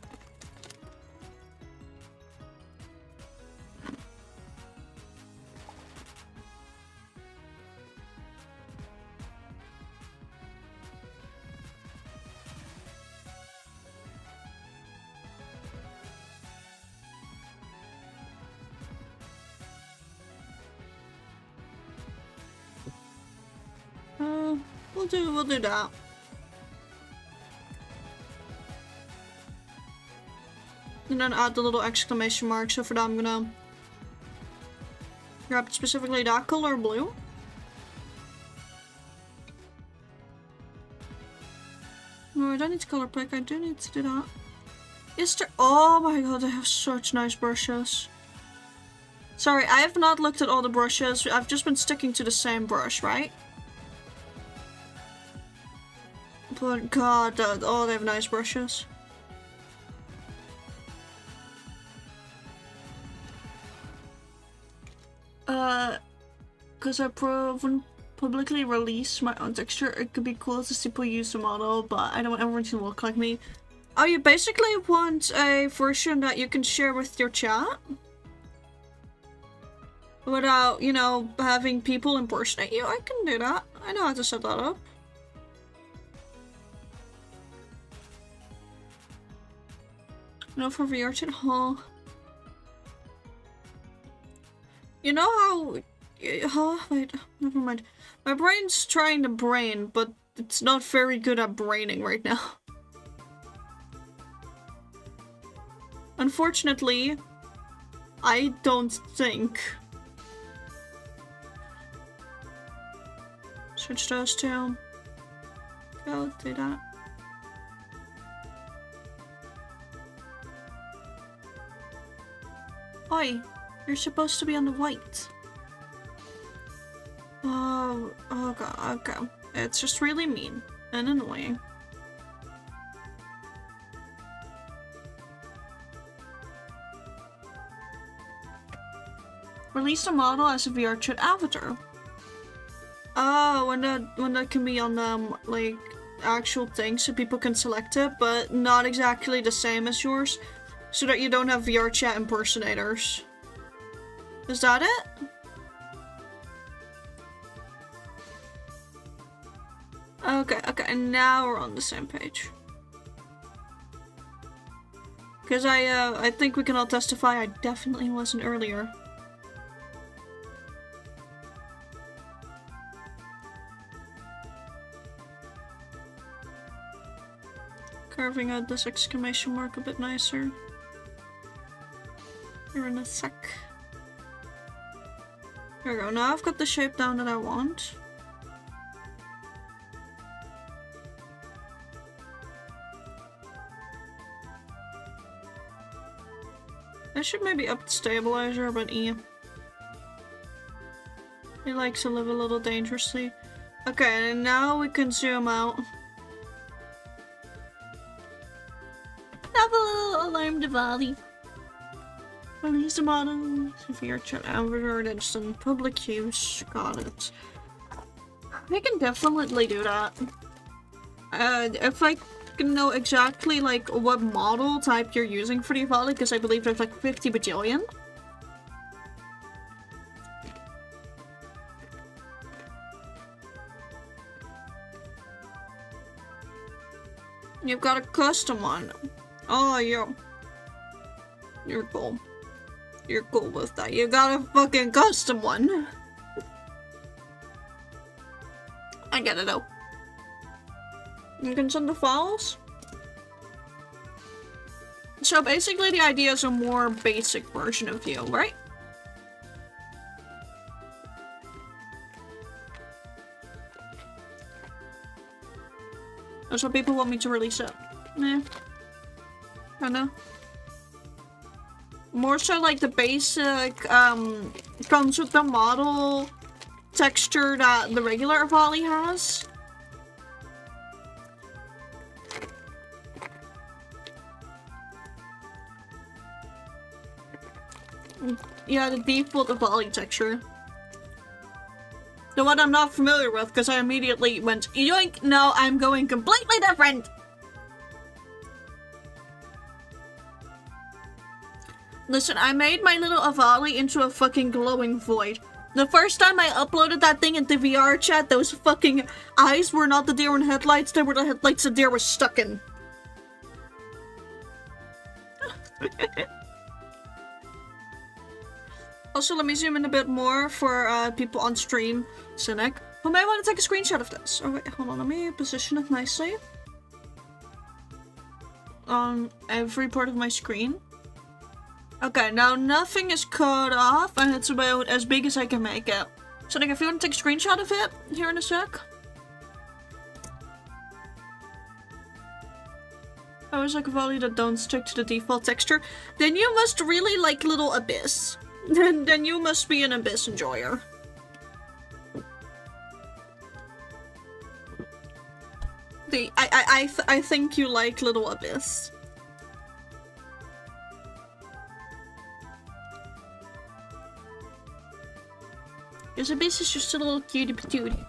We'll do that. And then add the little exclamation mark. So for that, I'm gonna grab specifically that color blue. No, I don't need to color pick. I do need to do that. Is there? Oh my god, they have such nice brushes. Sorry, I have not looked at all the brushes. I've just been sticking to the same brush, right? But god, oh, they have nice brushes. Because I wouldn't publicly release my own texture, it could be cool to see people use the model, but I don't want everyone to look like me. Oh, you basically want a version that you can share with your chat? Without, you know, having people impersonate you? I can do that. I know how to set that up. No, for VR chat, huh? You know how... wait, never mind. My brain's trying to brain, but it's not very good at braining right now. Unfortunately, I don't think. Switch those two. Go do that. Oi, you're supposed to be on the white. Oh god, okay. It's just really mean and annoying. Release the model as a VR chat avatar. Oh, when that can be on like actual things so people can select it, but not exactly the same as yours, so that you don't have VR chat impersonators. Is that it? Okay, and now we're on the same page. Because I think we can all testify I definitely wasn't earlier. Carving out this exclamation mark a bit nicer. Here in a sec. There we go, now I've got the shape down that I want. I should maybe up the stabilizer, but yeah. He likes to live a little dangerously. Okay, and now we can zoom out. Have a little alarm Diwali. Release the model. Severe chat avatar that's in public use. Got it. I can definitely do that. If I can know exactly like what model type you're using for Diwali, because I believe there's like 50 bajillion. You've got a custom one. Oh, you're cool. You're cool with that. You got a fucking custom one. I get it though. You can send the files. So basically the idea is a more basic version of you, right? That's what people want me to release it. Yeah. I know. More so like the basic, comes with the model texture that the regular volley has. Yeah, the default volley texture. The one I'm not familiar with, because I immediately went, yoink, no, I'm going completely different! Listen, I made my little Avali into a fucking glowing void. The first time I uploaded that thing into VR chat, those fucking eyes were not the deer in headlights, they were the headlights the deer was stuck in. Also, let me zoom in a bit more for people on stream. Cynic, who may want to take a screenshot of this. Oh wait, hold on, let me position it nicely on every part of my screen. Okay, now nothing is cut off, and it's about as big as I can make it. So, like, if you want to take a screenshot of it, here in a sec. I always like a volley that don't stick to the default texture. Then you must really like Little Abyss. Then you must be an Abyss enjoyer. I think you like Little Abyss. Because Abyss is just a little cutie patootie.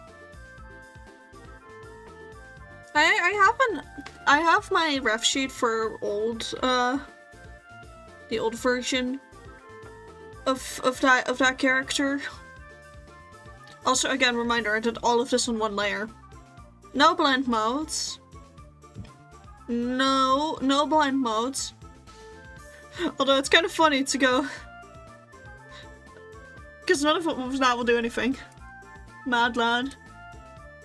I have my ref sheet for old, the old version of that character. Also, again, reminder, I did all of this on one layer. No blend modes. No blind modes. Although it's kind of funny to go, because none of that will do anything. Mad lad.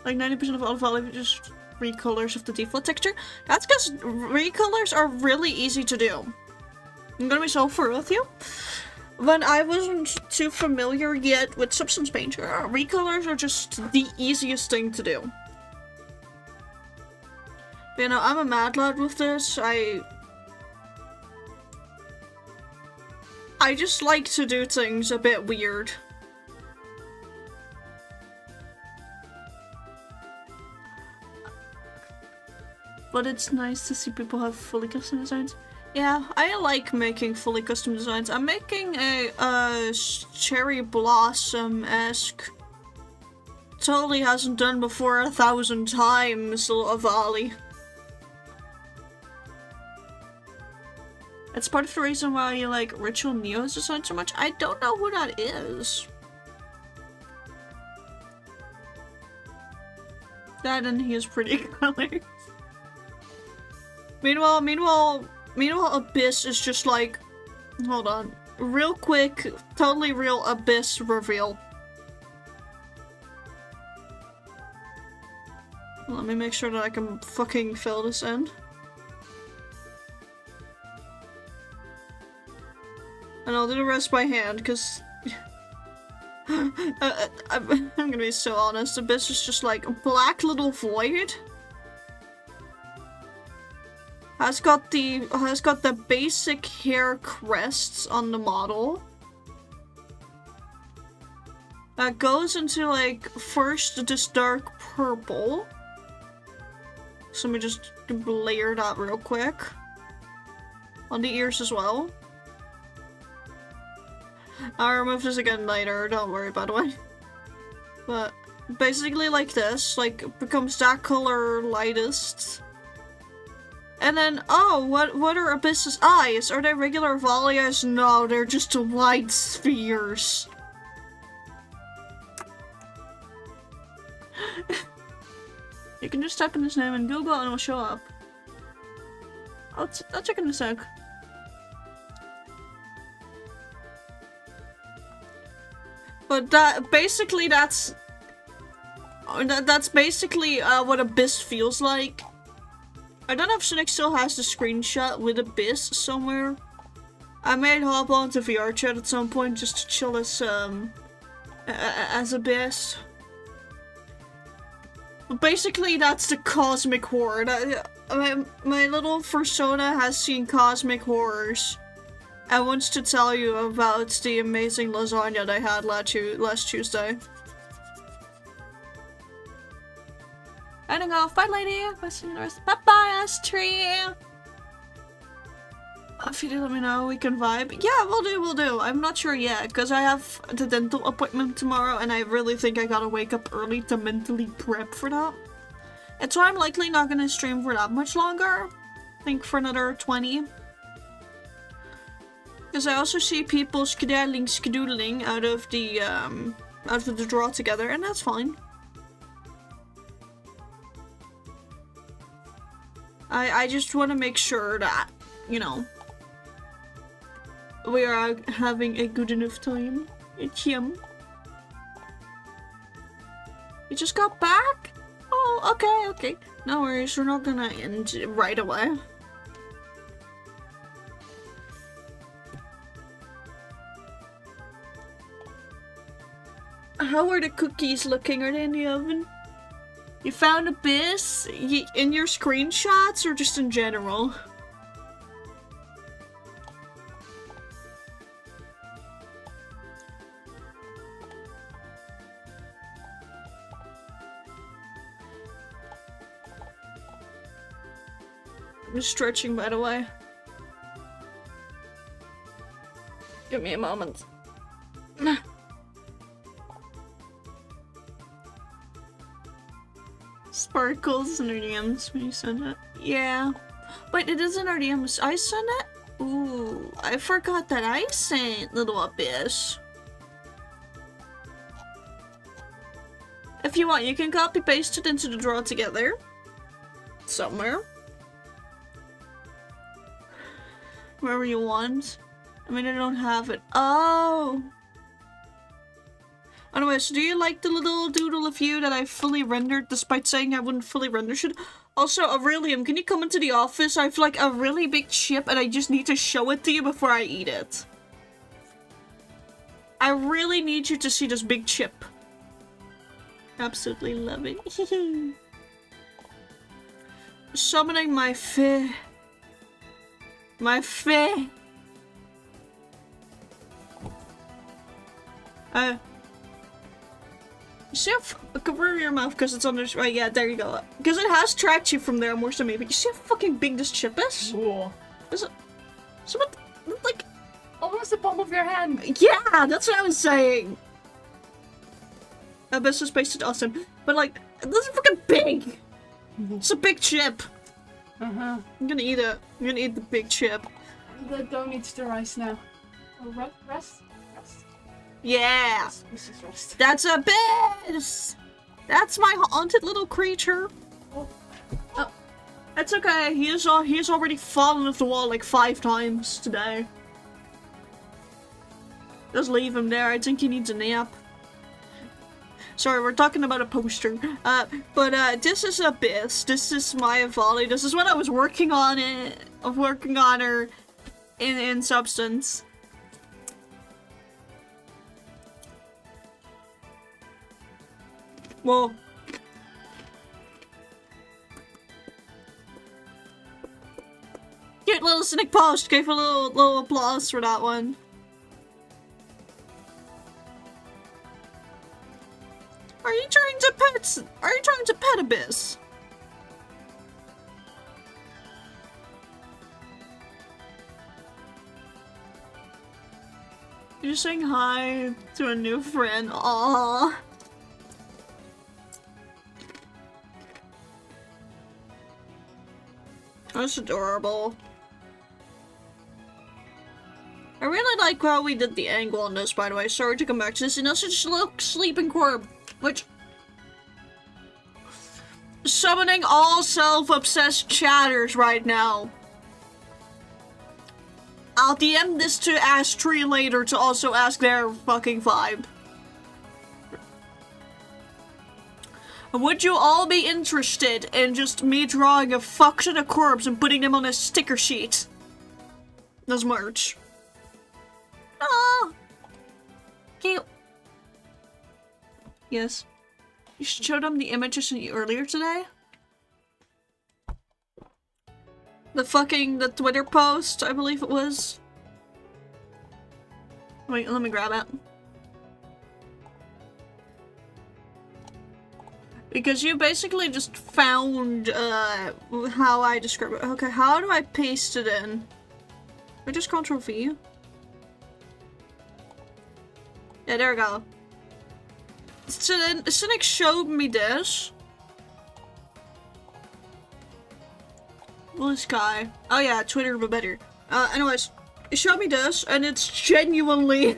Like 90% of all volley just recolors of the default texture. That's because recolors are really easy to do. I'm gonna be so fair with you. When I wasn't too familiar yet with Substance Painter, recolors are just the easiest thing to do. But, you know, I'm a mad lad with this. I just like to do things a bit weird. But it's nice to see people have fully custom designs. Yeah, I like making fully custom designs. I'm making a cherry blossom-esque, totally hasn't done before 1,000 times, little volley. It's part of the reason why you like Ritual Neo's design so much. I don't know who that is. That and he has pretty colors. Meanwhile, Abyss is just like, hold on, real quick, totally real Abyss reveal. Let me make sure that I can fucking fill this in. And I'll do the rest by hand, because I'm gonna be so honest, Abyss is just like a black little void. Has got the basic hair crests on the model. That goes into like first this dark purple. So let me just layer that real quick. On the ears as well. I'll remove this again later, don't worry by the way. But basically like this, like becomes that color lightest. And then, oh, what are Abyss's eyes? Are they regular volley eyes? No, they're just white spheres. You can just type in his name in Google and it'll show up. I'll check in a sec. But basically that's basically what Abyss feels like. I don't know if Cynic still has the screenshot with Abyss somewhere. I might hop onto VR chat at some point just to chill as Abyss. But basically that's the cosmic horror. My little persona has seen cosmic horrors. I want to tell you about the amazing lasagna that I had last Tuesday. Heading off. Bye, lady. Bye-bye, Astrid. If you do let me know, we can vibe. Yeah, we'll do. I'm not sure yet, because I have the dental appointment tomorrow, and I really think I gotta wake up early to mentally prep for that. And so I'm likely not gonna stream for that much longer. I think for another 20. Because I also see people skedoodling out of the draw together, and that's fine. I just want to make sure that, you know, we are having a good enough time. It's him. You just got back? Oh, okay. No worries, we're not gonna end right away. How are the cookies looking? Are they in the oven? You found Abyss? In your screenshots or just in general? I'm just stretching, by the way. Give me a moment. Sparkles and RDMs when you send it. Yeah. But it isn't RDMs. I sent it? Ooh, I forgot that I sent Little Abyss. If you want, you can copy paste it into the draw together. Somewhere. Wherever you want. I mean, I don't have it. Oh! Anyway, so do you like the little doodle of you that I fully rendered despite saying I wouldn't fully render shit? Also, Aurelium, can you come into the office? I have like a really big chip and I just need to show it to you before I eat it. I really need you to see this big chip. Absolutely love it. Summoning my fae. My fae. You see how cover your mouth because it's under. Right, yeah, there you go. Because it has tracked you from there more so maybe. You see how fucking big this chip is? Cool. Is it? So what? Like, almost the palm of your hand. Yeah, that's what I was saying. Abyss is pasted awesome, but like, this is fucking big. It's a big chip. I'm gonna eat it. I'm gonna eat the big chip. Don't eat the rice now. Oh, rest. Yeah! This is rest. That's Abyss! That's my haunted little creature. Oh. That's okay. He's already fallen off the wall like 5 times today. Just leave him there. I think he needs a nap. Sorry, we're talking about a poster. But this is Abyss. This is my volley. This is what I was working on her in substance. Whoa. Cute little sneak post. Gave a little applause for that one. Are you trying to pet Abyss? You're saying hi to a new friend. Aww. That's adorable. I really like how we did the angle on this, by the way. Sorry to come back to this. And also just look, sleeping corb. Which... Summoning all self-obsessed chatters right now. I'll DM this to Ash Tree later to also ask their fucking vibe. Would you all be interested in just me drawing a fuck ton of corpse and putting them on a sticker sheet? As merch. Ah, cute. Yes. You showed them the image I sent you earlier today? The Twitter post, I believe it was. Wait, let me grab it. Because you basically just found, how I describe it. Okay, how do I paste it in? I just Ctrl V? Yeah, there we go. So then, Cynic showed me this. Blue sky. Oh yeah, Twitter but better. Anyways, it showed me this, and it's genuinely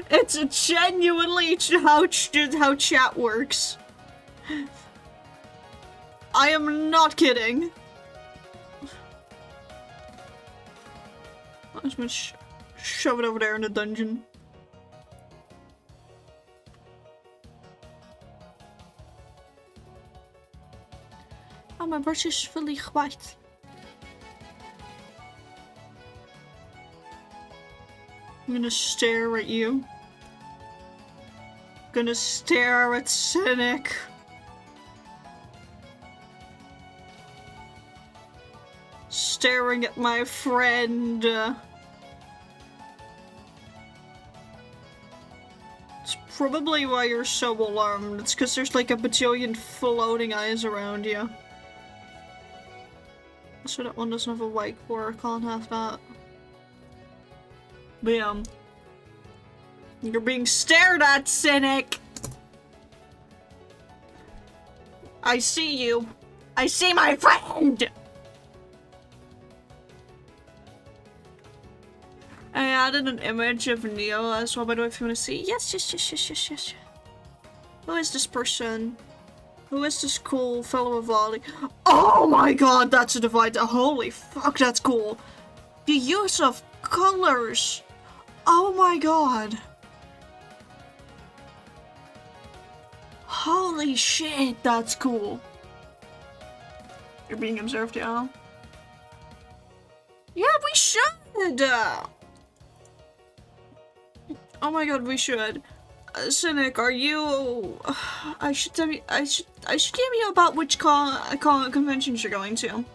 how chat works. I am not kidding. I'm just gonna shove it over there in the dungeon. Oh, my brush is fully white. I'm gonna stare at you. Gonna stare at Cynic. Staring at my friend. It's probably why you're so alarmed. It's because there's like a bajillion floating eyes around you. So that one doesn't have a white core, I can't have that. Bam. You're being stared at, Cynic! I see you. I see my friend! I added an image of Neo as well, by the way, if you want to see. Yes. Who is this person? Who is this cool fellow of volley? Oh my god, that's a divide. Holy fuck, that's cool. The use of colors. Oh my god. Holy shit, that's cool. You're being observed, yeah? Yeah, we should! Oh my god, we should. Cynic, are you... I should tell you about which conventions you're going to.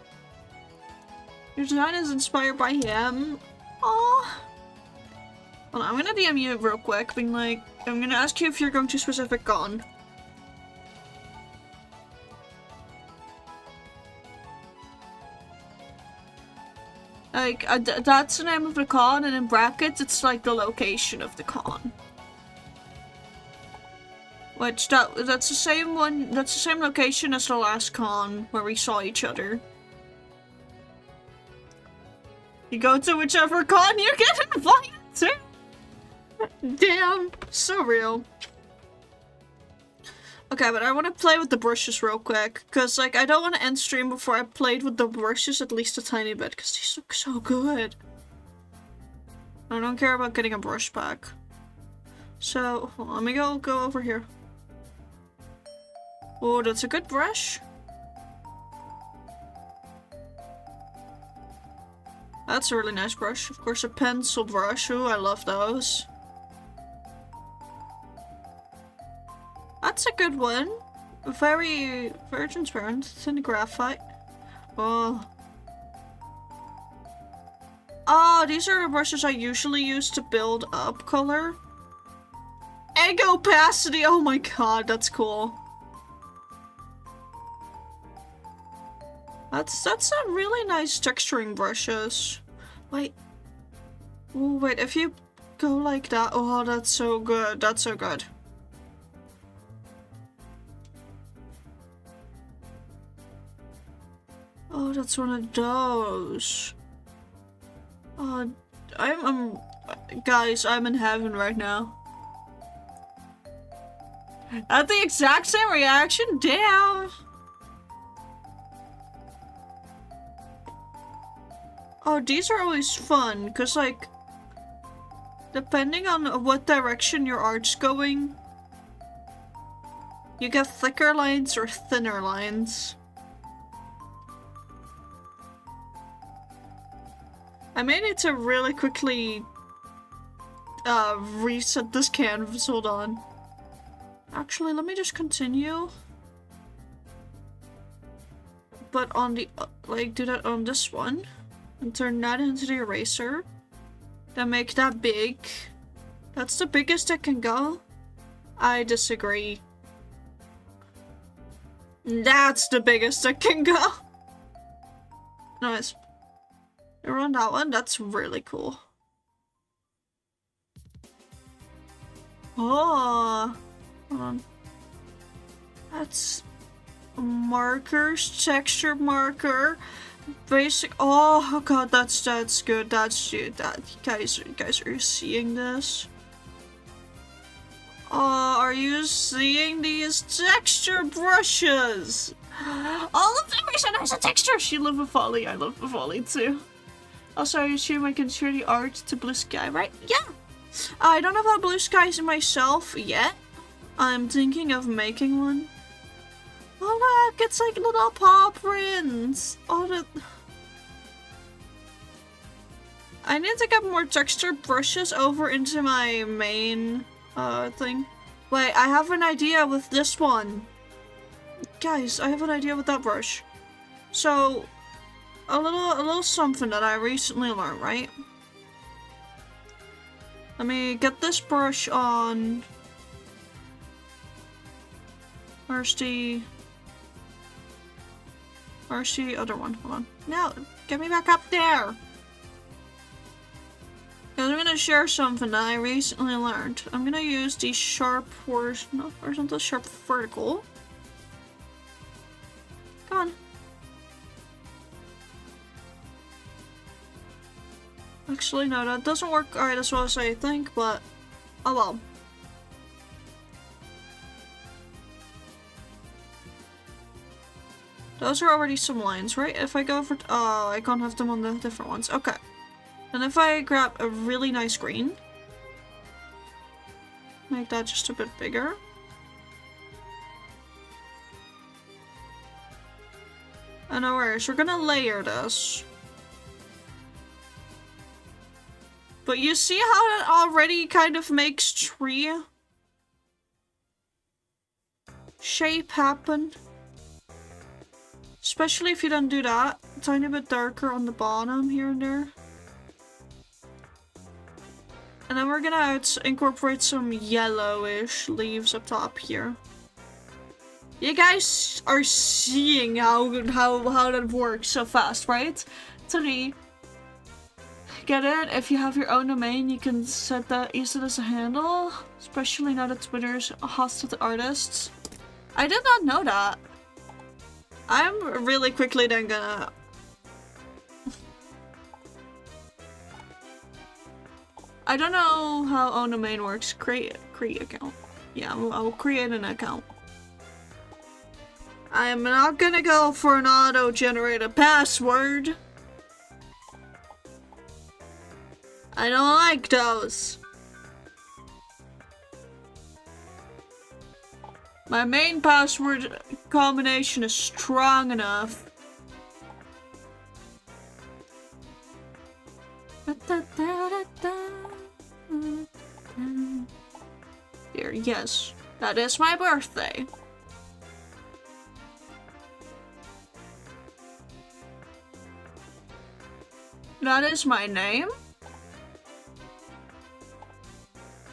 Your design is inspired by him. Aww. Well, I'm gonna DM you real quick, being like, I'm gonna ask you if you're going to a specific con. Like, that's the name of the con, and in brackets, it's like the location of the con. Which, that's the same one, that's the same location as the last con, where we saw each other. You go to whichever con you get invited to! Damn, so real. Okay, but I want to play with the brushes real quick, because, like, I don't want to end stream before I played with the brushes at least a tiny bit, because these look so good. I don't care about getting a brush back. So, let me go over here. Oh, that's a good brush. That's a really nice brush. Of course, a pencil brush. Ooh, I love those. That's a good one. Very transparent. It's in the graphite. Oh. Oh, these are the brushes I usually use to build up color. Egg opacity! Oh my god, that's cool. That's some really nice texturing brushes. Wait. Oh, wait, if you go like that. Oh, that's so good. That's so good. Oh, that's one of those. Oh, guys, I'm in heaven right now. At the exact same reaction? Damn! Oh, these are always fun, because, like, depending on what direction your art's going, you get thicker lines or thinner lines. I may need to really quickly reset this canvas, hold on. Actually, let me just continue. But on the, like, do that on this one. And turn that into the eraser. Then make that big. That's the biggest it can go? I disagree. That's the biggest it can go. Nice. Around that one, that's really cool. Oh, hold on. That's markers, texture marker, basic. Oh god, that's good. That's good. That you guys are seeing this? Oh, are you seeing these texture brushes? All of them are so nice. A texture. She love a folly. I love a folly too. Also, I assume I can share the art to Blue Sky, right? Yeah. I don't have a Blue Skies myself yet. I'm thinking of making one. Oh look, it's like little paw prints. Oh, I need to get more texture brushes over into my main thing. Wait, I have an idea with this one. Guys, I have an idea with that brush. So, a little something that I recently learned, right? Let me get this brush on. Where's the other one? Hold on. No, get me back up there. I'm gonna share something that I recently learned. I'm gonna use the sharp horizontal, sharp vertical. Come on. Actually, no, that doesn't work alright as well as I think, but oh well. Those are already some lines, right? If I go for oh, I can't have them on the different ones. Okay. And if I grab a really nice green, make that just a bit bigger. And no worries, we're gonna layer this. But you see how that already kind of makes tree shape happen? Especially if you don't do that. A tiny bit darker on the bottom here and there. And then we're gonna incorporate some yellowish leaves up top here. You guys are seeing how that works so fast, right? Three. Get it? If you have your own domain, you can set that, use it as a handle. Especially now that Twitter's hostile to artists. I did not know that. I'm really quickly then gonna... I don't know how own domain works. Create account. Yeah, I will create an account. I'm not gonna go for an auto-generated password. I don't like those. My main password combination is strong enough. Here, yes. That is my birthday. That is my name.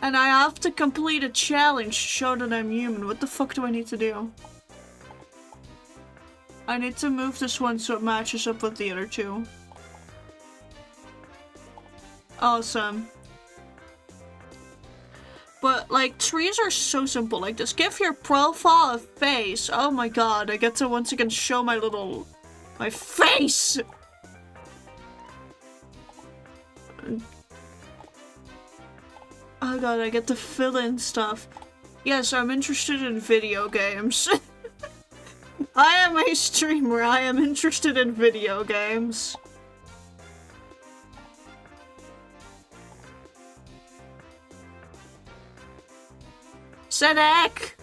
And I have to complete a challenge to show that I'm human. What the fuck do I need to do? I need to move this one so it matches up with the other two. Awesome. But, like, trees are so simple. Like, just give your profile a face. Oh my god, I get to once again show my face! Oh god, I get to fill in stuff. Yes, I'm interested in video games. I am a streamer. I am interested in video games. Sedek!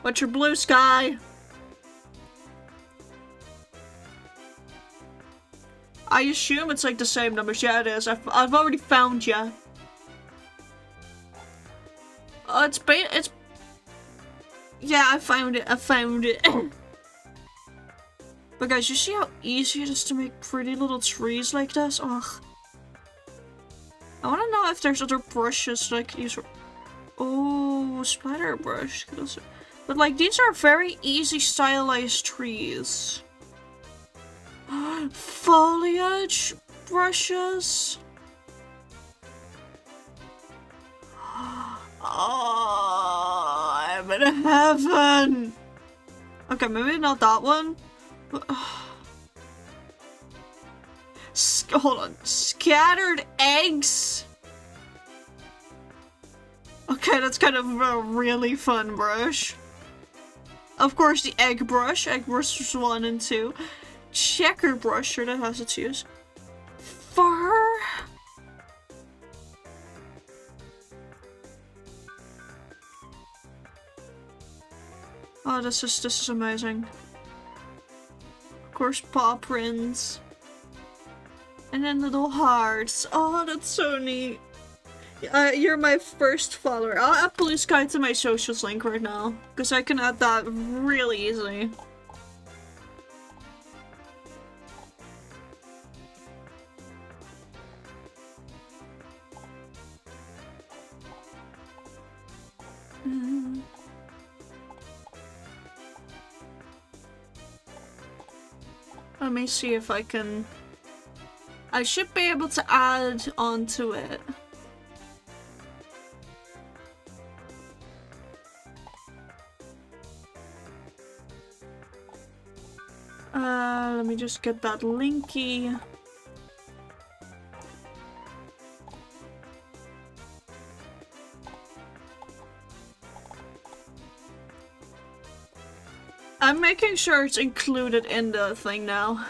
What's your Blue Sky? I assume it's like the same numbers. Yeah, it is. I've already found you. Oh, it's yeah, I found it. But guys, you see how easy it is to make pretty little trees like this? Ugh. I want to know if there's other brushes like these. Oh, spider brush. But like these are very easy stylized trees. Foliage brushes. Oh, I'm in heaven. Okay, maybe not that one. Hold on. Scattered eggs? Okay, that's kind of a really fun brush. Of course, the egg brush. Egg brush 1 and 2. Checker brush, sure that has its use. Fur? Oh, this is amazing. Of course, paw prints. And then little hearts. Oh, that's so neat. You're my first follower. I'll add Blue Sky to my socials link right now, because I can add that really easily. Let me see if I can... I should be able to add onto it. Let me just get that linky. I'm making sure it's included in the thing now.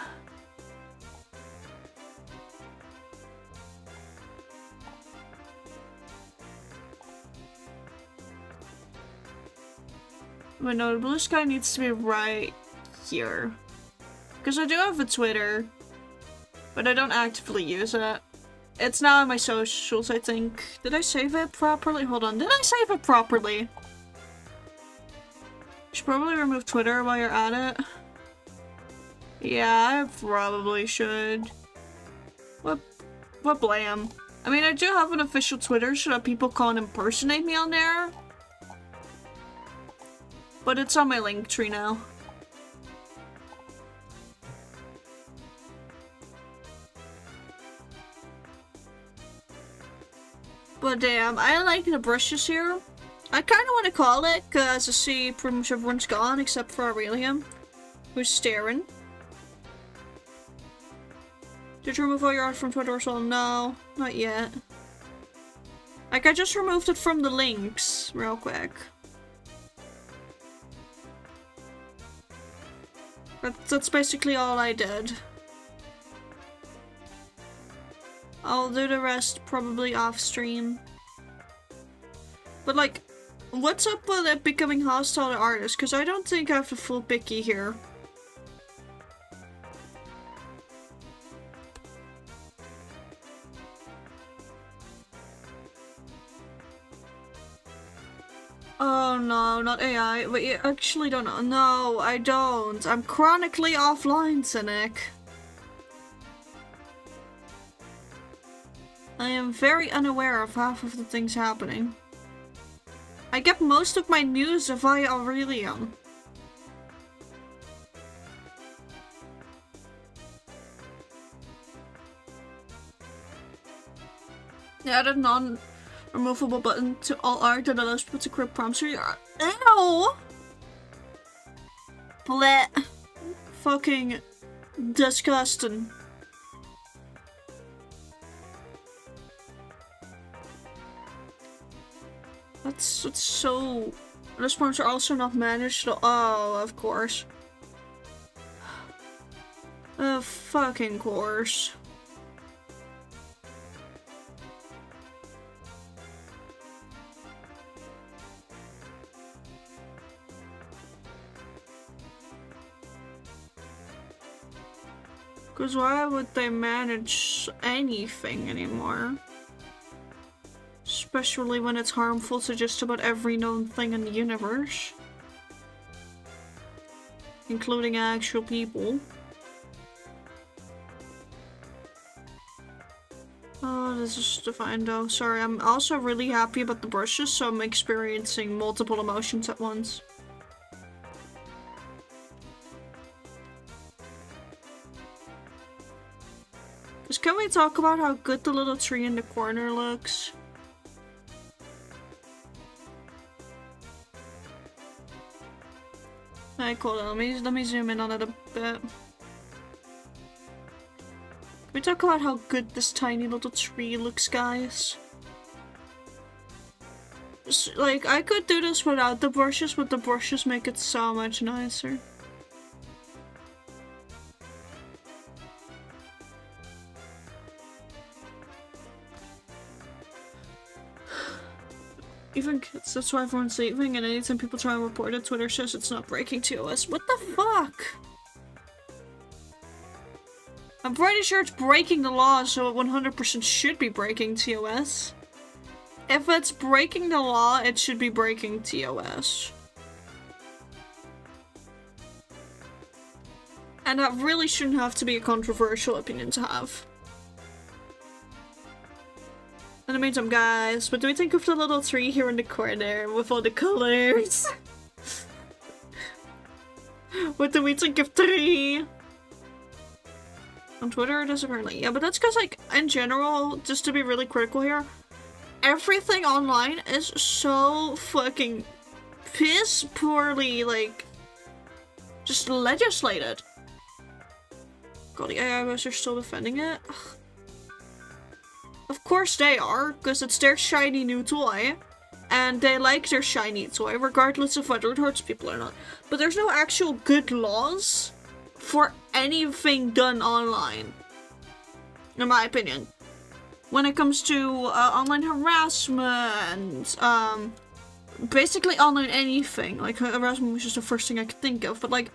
Wait, no, the Blue Sky needs to be right here. Because I do have a Twitter, but I don't actively use it. It's now on my socials, I think. Did I save it properly? Hold on, did I save it properly? You should probably remove Twitter while you're at it. Yeah, I probably should. What blame? I mean, I do have an official Twitter so that people can't impersonate me on there. But it's on my link tree now. But damn, I like the brushes here. I kind of want to call it, because I see pretty much everyone's gone except for Aurelium, who's staring. Did you remove all your art from Twitter as well? No, not yet. Like, I just removed it from the links, real quick. That's basically all I did. I'll do the rest probably off stream. But like, what's up with it becoming hostile to artists? Because I don't think I have a full picky here. Oh no, not AI. Wait, you actually don't know. No, I don't. I'm chronically offline, Cynic. I am very unaware of half of the things happening. I get most of my news via Aurelium. Yeah, added non-removable button to all art that allows people to correct prompts for your art. Ew! Bleh. Fucking disgusting. That's so... Those prompts are also not managed, so oh, of course. Of fucking course. Because why would they manage anything anymore? Especially when it's harmful to just about every known thing in the universe. Including actual people. Oh, this is defined though. Sorry, I'm also really happy about the brushes, so I'm experiencing multiple emotions at once. Just can we talk about how good the little tree in the corner looks? Alright, cool. Let me zoom in on it a bit. Can we talk about how good this tiny little tree looks, guys? Just, like, I could do this without the brushes, but the brushes make it so much nicer. Even kids, that's why everyone's leaving, and anytime people try and report it, Twitter says it's not breaking TOS. What the fuck? I'm pretty sure it's breaking the law, so it 100% should be breaking TOS. If it's breaking the law, it should be breaking TOS. And that really shouldn't have to be a controversial opinion to have. In the meantime, guys, what do we think of the little tree here in the corner with all the colors? What do we think of tree? On Twitter it is apparently. Yeah, but that's because, like, in general, just to be really critical here, everything online is so fucking piss poorly, like, just legislated. God, the AI guys are still defending it. Ugh. Of course they are, because it's their shiny new toy, and they like their shiny toy, regardless of whether it hurts people or not. But there's no actual good laws for anything done online, in my opinion. When it comes to online harassment, basically online anything. Like, harassment was just the first thing I could think of, but like,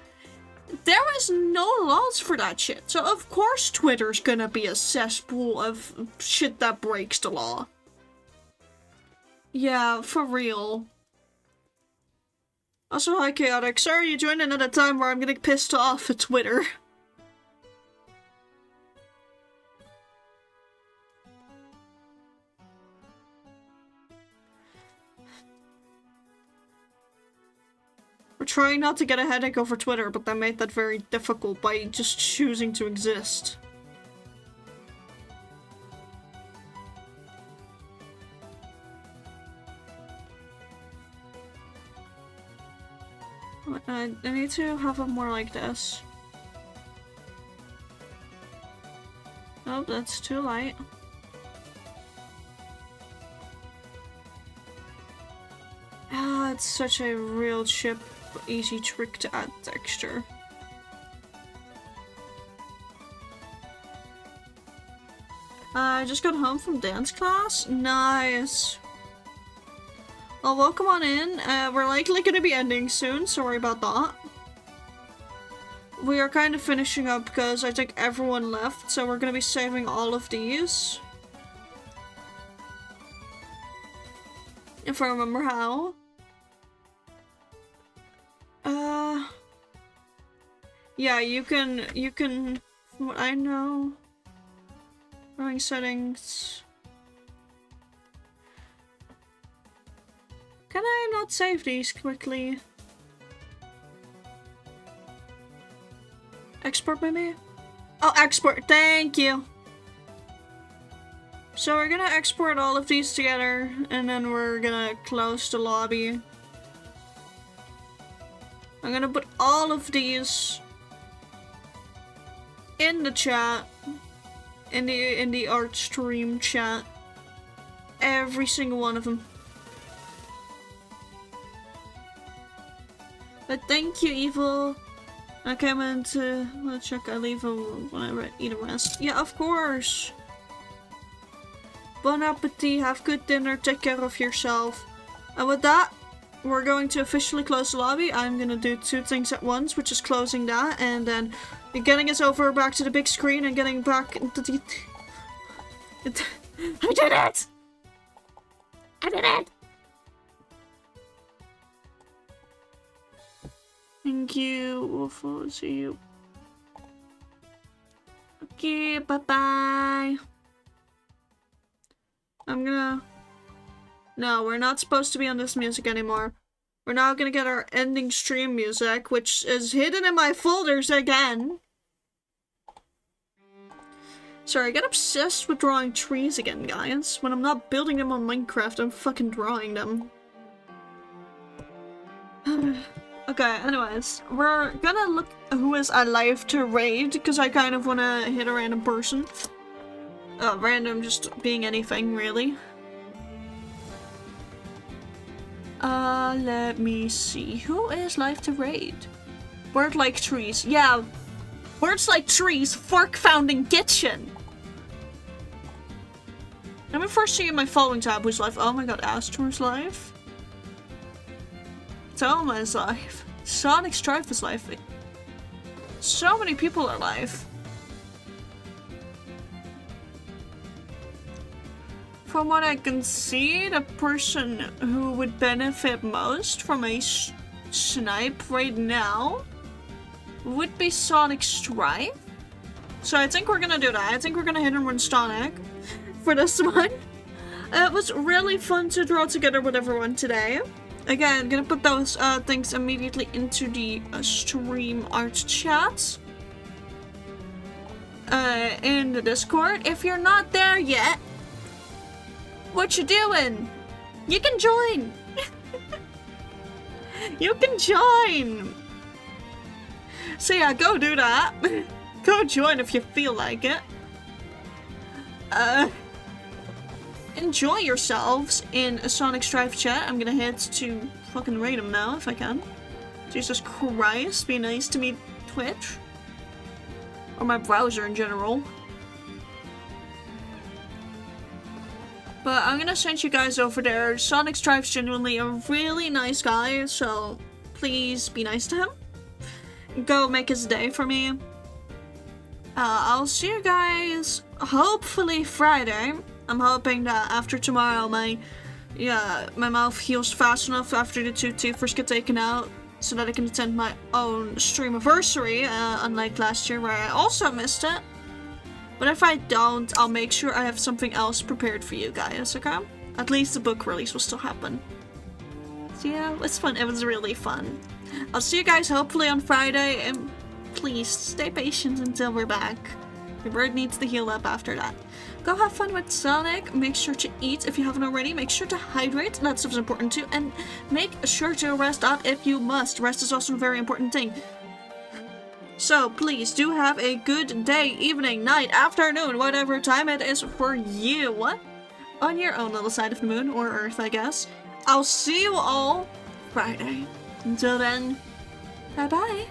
there is no laws for that shit. So of course Twitter's gonna be a cesspool of shit that breaks the law. Yeah, for real. Also, hi Chaotic. Sorry you joined in at a time where I'm getting pissed off at Twitter. We're trying not to get a headache over Twitter, but they made that very difficult by just choosing to exist. I need to have it more like this. Oh, that's too light. Ah, it's such a real chip, easy trick to add texture. I just got home from dance class. Nice. Well, welcome on in. We're likely gonna be ending soon. Sorry about that. We are kind of finishing up because I think everyone left, so we're gonna be saving all of these. If I remember how. Yeah, you can, from what I know, drawing settings. Can I not save these quickly? Export maybe? Oh, export, thank you! So we're gonna export all of these together, and then we're gonna close the lobby. I'm gonna put all of these in the chat, in the art stream chat, every single one of them. But thank you, Evil. I came in to check. I leave them when I eat a rest. Yeah, of course. Bon appetit. Have good dinner. Take care of yourself. And with that, we're going to officially close the lobby. I'm gonna do two things at once, which is closing that and then getting us over back to the big screen and getting back into the... I did it! I did it! Thank you. We'll see you. Okay, bye-bye. I'm gonna... No, we're not supposed to be on this music anymore. We're now gonna get our ending stream music, which is hidden in my folders again. Sorry, I get obsessed with drawing trees again, guys. When I'm not building them on Minecraft, I'm fucking drawing them. Okay, anyways, we're gonna look who is alive to raid, because I kind of want to hit a random person. Random just being anything, really. Let me see. Who is live to raid? Word like trees. Yeah. Words like trees, fork found in kitchen. Let me first see in my following tab who's live. Oh my god, Astor's live. Thelma is live. Sonic Strife is live. So many people are live. From what I can see, the person who would benefit most from a snipe right now would be Sonic Strife. So I think we're gonna do that. I think we're gonna hit and run Sonic for this one. It was really fun to draw together with everyone today. Again, gonna put those things immediately into the stream art chat in the Discord. If you're not there yet, what you doing? You can join! You can join! So yeah, go do that. Go join if you feel like it. Enjoy yourselves in a Sonic Strife chat. I'm gonna head to fucking raid him now if I can. Jesus Christ, be nice to me, Twitch. Or my browser in general. But I'm gonna send you guys over there. Sonic Strife's genuinely a really nice guy, so please be nice to him. Go make his day for me. I'll see you guys hopefully Friday. I'm hoping that after tomorrow my mouth heals fast enough after the 2 teeth get taken out so that I can attend my own streamiversary, unlike last year where I also missed it. But if I don't, I'll make sure I have something else prepared for you guys, okay? At least the book release will still happen. So yeah, it was fun. It was really fun. I'll see you guys hopefully on Friday, and please stay patient until we're back. The bird needs to heal up after that. Go have fun with Sonic. Make sure to eat if you haven't already. Make sure to hydrate. That stuff's important too. And make sure to rest up if you must. Rest is also a very important thing. So please do have a good day, evening, night, afternoon, whatever time it is for you. On your own little side of the moon, or Earth, I guess. I'll see you all Friday. Until then, bye-bye.